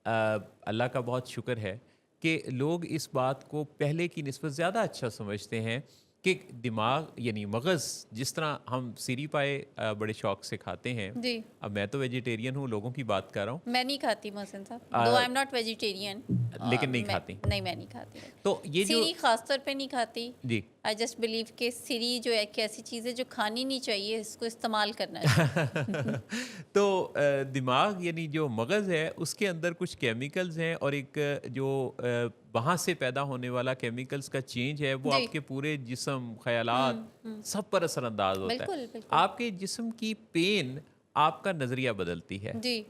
S1: अल्लाह का बहुत शुक्र है कि लोग इस बात को पहले की निस्बत ज़्यादा अच्छा समझते हैं कि दिमाग यानी मगज़, जिस तरह हम सीरी पाए बड़े शौक से खाते हैं।
S2: जी
S1: अब मैं तो वेजिटेरियन हूँ, लोगों की बात कर रहा हूँ,
S2: मैं नहीं खाती मोहसिन साहब, दो
S1: अ,
S2: आई एम नॉट वेजिटेरियन।
S1: लेकिन नहीं
S2: मैं
S1: खाती।
S2: नहीं, मैं नहीं खाती।
S1: तो ये जो
S2: सीरी खास तौर पे नहीं खाती।
S1: जी
S2: आई जस्ट बिलीव कि सीरी जो है एक ऐसी चीज़ है जो खानी नहीं चाहिए, इसको इस्तेमाल करना चाहिए।
S1: तो दिमाग यानी जो मगज़ है उसके अंदर कुछ केमिकल्स हैं, और एक जो वहाँ से पैदा होने वाला केमिकल्स का चेंज है वो
S2: जी
S1: आपके पूरे जिस्म, ख्यालात सब पर असरअंदाज होता है।
S2: बिल्कुल बिल्कुल।
S1: आपके जिस्म की पेन आपका नज़रिया बदलती है,
S2: जी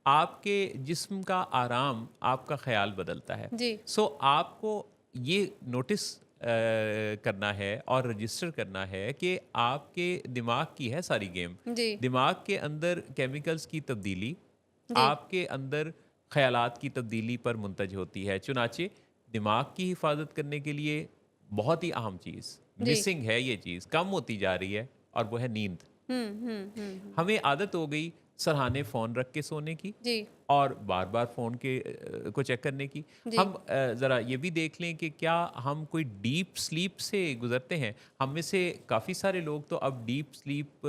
S1: आपके जिस्म का आराम आपका ख्याल बदलता है।
S2: जी
S1: सो आपको ये नोटिस करना है और रजिस्टर करना है कि आपके दिमाग की है सारी गेम।
S2: जी
S1: दिमाग के अंदर केमिकल्स की तब्दीली
S2: जी
S1: आपके अंदर ख्यालात की तब्दीली पर मुंतज होती है। चुनाचे दिमाग की हिफाजत करने के लिए बहुत ही अहम चीज़
S2: जी
S1: मिसिंग है, ये चीज़ कम होती जा रही है, और वो है नींद।
S2: हम्म।
S1: हमें आदत हो गई सरहाने फ़ोन रख के सोने की
S2: जी
S1: और बार बार फ़ोन के को चेक करने की।
S2: जी
S1: हम ज़रा ये भी देख लें कि क्या हम कोई डीप स्लीप से गुज़रते हैं। हम में से काफ़ी सारे लोग तो अब डीप स्लीप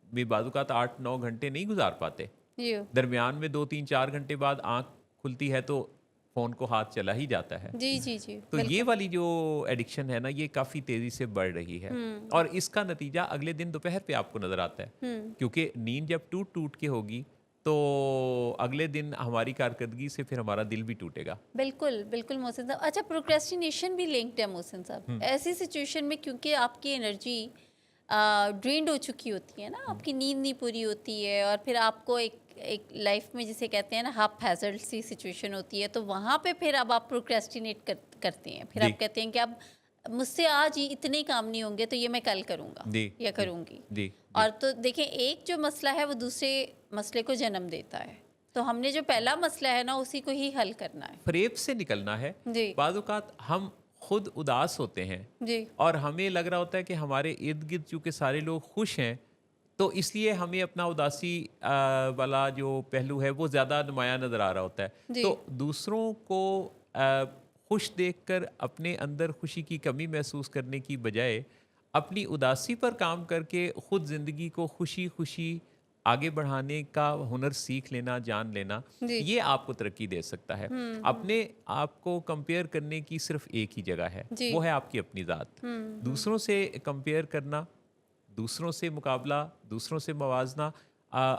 S1: में बाज़-औक़ात 8-9 घंटे नहीं गुज़ार पाते।
S2: जी
S1: दरमियान में 2-3-4 घंटे बाद आँख खुलती है तो फ़ोन को हाथ चला ही जाता है।
S2: जी जी जी
S1: तो ये
S2: बिल्कुल।
S1: वाली जो एडिक्शन है ना, ये काफ़ी तेज़ी से बढ़ रही है, और इसका नतीजा अगले दिन दोपहर पे आपको नज़र आता है। क्योंकि नींद जब टूट-टूट के होगी तो अगले दिन हमारी कारकर्दगी से फिर हमारा दिल भी टूटेगा।
S2: बिल्कुल बिल्कुल मोहसिन साहब। अच्छा, प्रोक्रेस्टिनेशन भी लिंक्ड है मोहसिन साहब।
S1: हुँ,
S2: ऐसी सिचुएशन में क्योंकि आपकी एनर्जी ड्रेन्ड हो चुकी होती है ना,
S1: हुँ,
S2: आपकी नींद नहीं पूरी होती है, और फिर आपको एक एक लाइफ में जिसे कहते हैं ना हाफ हैज़र्ड सी सिचुएशन होती है, तो वहाँ पे फिर अब आप प्रोक्रेस्टिनेट करते हैं। फिर
S1: जी,
S2: आप कहते हैं कि अब मुझसे आज ही इतने काम नहीं होंगे तो ये मैं कल करूँगा
S1: जी,
S2: या
S1: जी,
S2: करूँगी।
S1: जी, जी,
S2: और तो देखें, एक जो मसला है वो दूसरे मसले को जन्म देता है, तो हमने जो पहला मसला है ना उसी को ही हल करना है।
S1: फ़रेब से निकलना है।
S2: जी
S1: बाज़-औक़ात हम खुद उदास होते हैं
S2: जी
S1: और हमें लग रहा होता है कि हमारे इर्द-गिर्द चूँकि सारे लोग खुश हैं, तो इसलिए हमें अपना उदासी वाला जो पहलू है वो ज़्यादा नुमायाँ नज़र आ रहा होता है।
S2: जी
S1: तो दूसरों को अ, खुश देखकर अपने अंदर खुशी की कमी महसूस करने की बजाय अपनी उदासी पर काम करके खुद ज़िंदगी को खुशी-खुशी आगे बढ़ाने का हुनर सीख लेना, जान लेना,
S2: जी
S1: ये आपको तरक्की दे सकता है। अपने आप को कंपेयर करने की सिर्फ़ एक ही जगह है,
S2: जी
S1: वो है आपकी अपनी ज़ात। दूसरों से कंपेयर करना, दूसरों से मुकाबला, दूसरों से मवाजना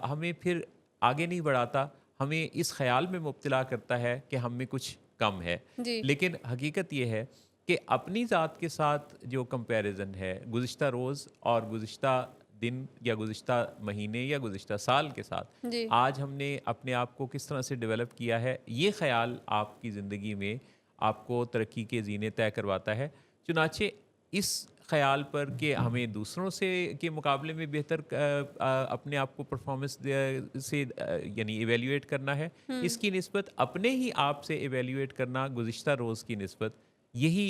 S1: हमें फिर आगे नहीं बढ़ाता, हमें इस ख़्याल में मुब्तला करता है कि हम में कुछ कम है।
S2: जी
S1: लेकिन हकीकत ये है कि अपनी ज़ात के साथ जो कंपैरिज़न है, गुज़िश्ता रोज़ और गुज़िश्ता दिन या गुज़िश्ता महीने या गुज़िश्ता साल के साथ
S2: जी।
S1: आज हमने अपने आप को किस तरह से डेवलप किया है, ये ख़्याल आपकी ज़िंदगी में आपको तरक्की के ज़ीने तय करवाता है। चुनाचे इस ख़्याल पर कि हमें दूसरों से के मुकाबले में बेहतर अपने आप को परफॉर्मेंस से यानी इवेल्युएट करना है, इसकी निस्बत अपने ही आप से इवेल्युएट करना गुज़िश्ता रोज़ की निस्बत यही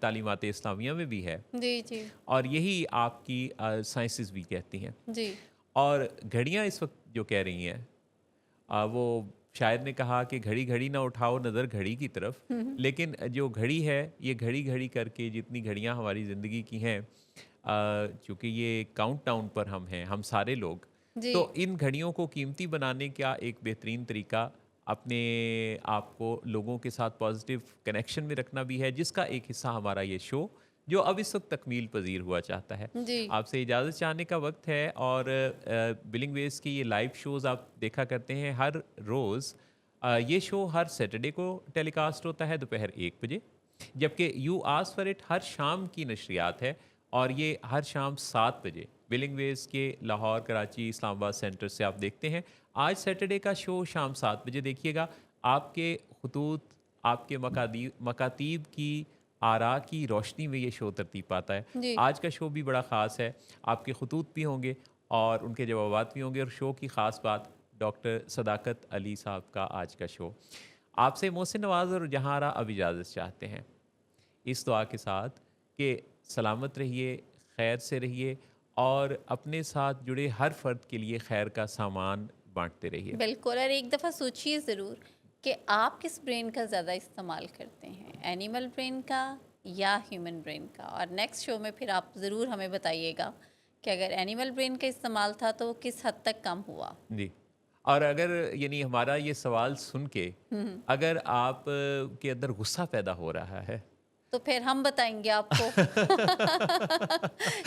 S1: तालीमात इस्लामिया में भी है
S2: जी, जी,
S1: और यही आपकी साइंसेस भी कहती हैं।
S2: जी,
S1: और घड़ियाँ इस वक्त जो कह रही हैं वो शायर ने कहा कि घड़ी घड़ी ना उठाओ नज़र घड़ी की तरफ, लेकिन जो घड़ी है ये घड़ी घड़ी करके जितनी घड़ियाँ हमारी ज़िंदगी की हैं, चूँकि ये काउंट डाउन पर हम हैं, हम सारे लोग,
S2: जी,
S1: तो इन घड़ियों को कीमती बनाने का एक बेहतरीन तरीका अपने आप को लोगों के साथ पॉजिटिव कनेक्शन में रखना भी है, जिसका एक हिस्सा हमारा ये शो जो अब इस वक्त तकमील पजीर हुआ चाहता है।
S2: जी,
S1: आपसे इजाज़त चाहने का वक्त है और बिलिंग वेज की ये लाइव शोज़ आप देखा करते हैं हर रोज़। ये शो हर सैटरडे को टेलीकास्ट होता है दोपहर 1 बजे, जबकि यू आस्क फॉर इट हर शाम की नशरियात है और ये हर शाम 7 बजे बिलिंग वेज के लाहौर, कराची, इस्लामाबाद सेंटर से आप देखते हैं। आज सैटरडे का शो शाम 7 बजे देखिएगा। आपके खतूत, आपके मकातीब की आरा की रोशनी में ये शो तरतीब पाता है।
S2: जी,
S1: आज का शो भी बड़ा ख़ास है, आपके खतूत भी होंगे और उनके जवाबात भी होंगे और शो की ख़ास बात डॉक्टर सदाकत अली साहब का आज का शो। आपसे मोहसिन नवाज़ और जहारा अब इजाज़त चाहते हैं इस दुआ के साथ कि सलामत रहिए, खैर से रहिए और अपने साथ जुड़े हर फ़र्द के लिए खैर का सामान बाँटते रहिए।
S2: बिल्कुल। और एक दफ़ा सोचिए ज़रूर कि आप किस ब्रेन का ज़्यादा इस्तेमाल करते हैं, एनिमल ब्रेन का या ह्यूमन ब्रेन का। और नेक्स्ट शो में फिर आप ज़रूर हमें बताइएगा कि अगर एनिमल ब्रेन का इस्तेमाल था तो वो किस हद तक कम हुआ।
S1: जी। और अगर यानी हमारा ये सवाल सुन के अगर आप के अंदर गुस्सा पैदा हो रहा है
S2: तो फिर हम बताएंगे आपको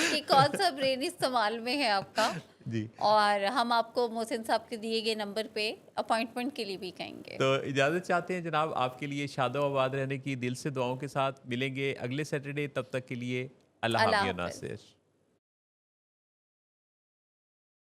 S2: कि कौन सा ब्रेन इस्तेमाल में है आपका।
S1: जी,
S2: और हम आपको मोहसिन साहब के दिए गए नंबर पे अपॉइंटमेंट के लिए भी कहेंगे।
S1: तो इजाज़त चाहते हैं जनाब, आपके लिए शादो आबाद रहने की दिल से दुआओं के साथ मिलेंगे अगले सैटरडे। तब तक के लिए अल्लाह
S2: अल्लाह
S1: हाफ़िज़
S2: हाफ़िज़।
S1: नासिर।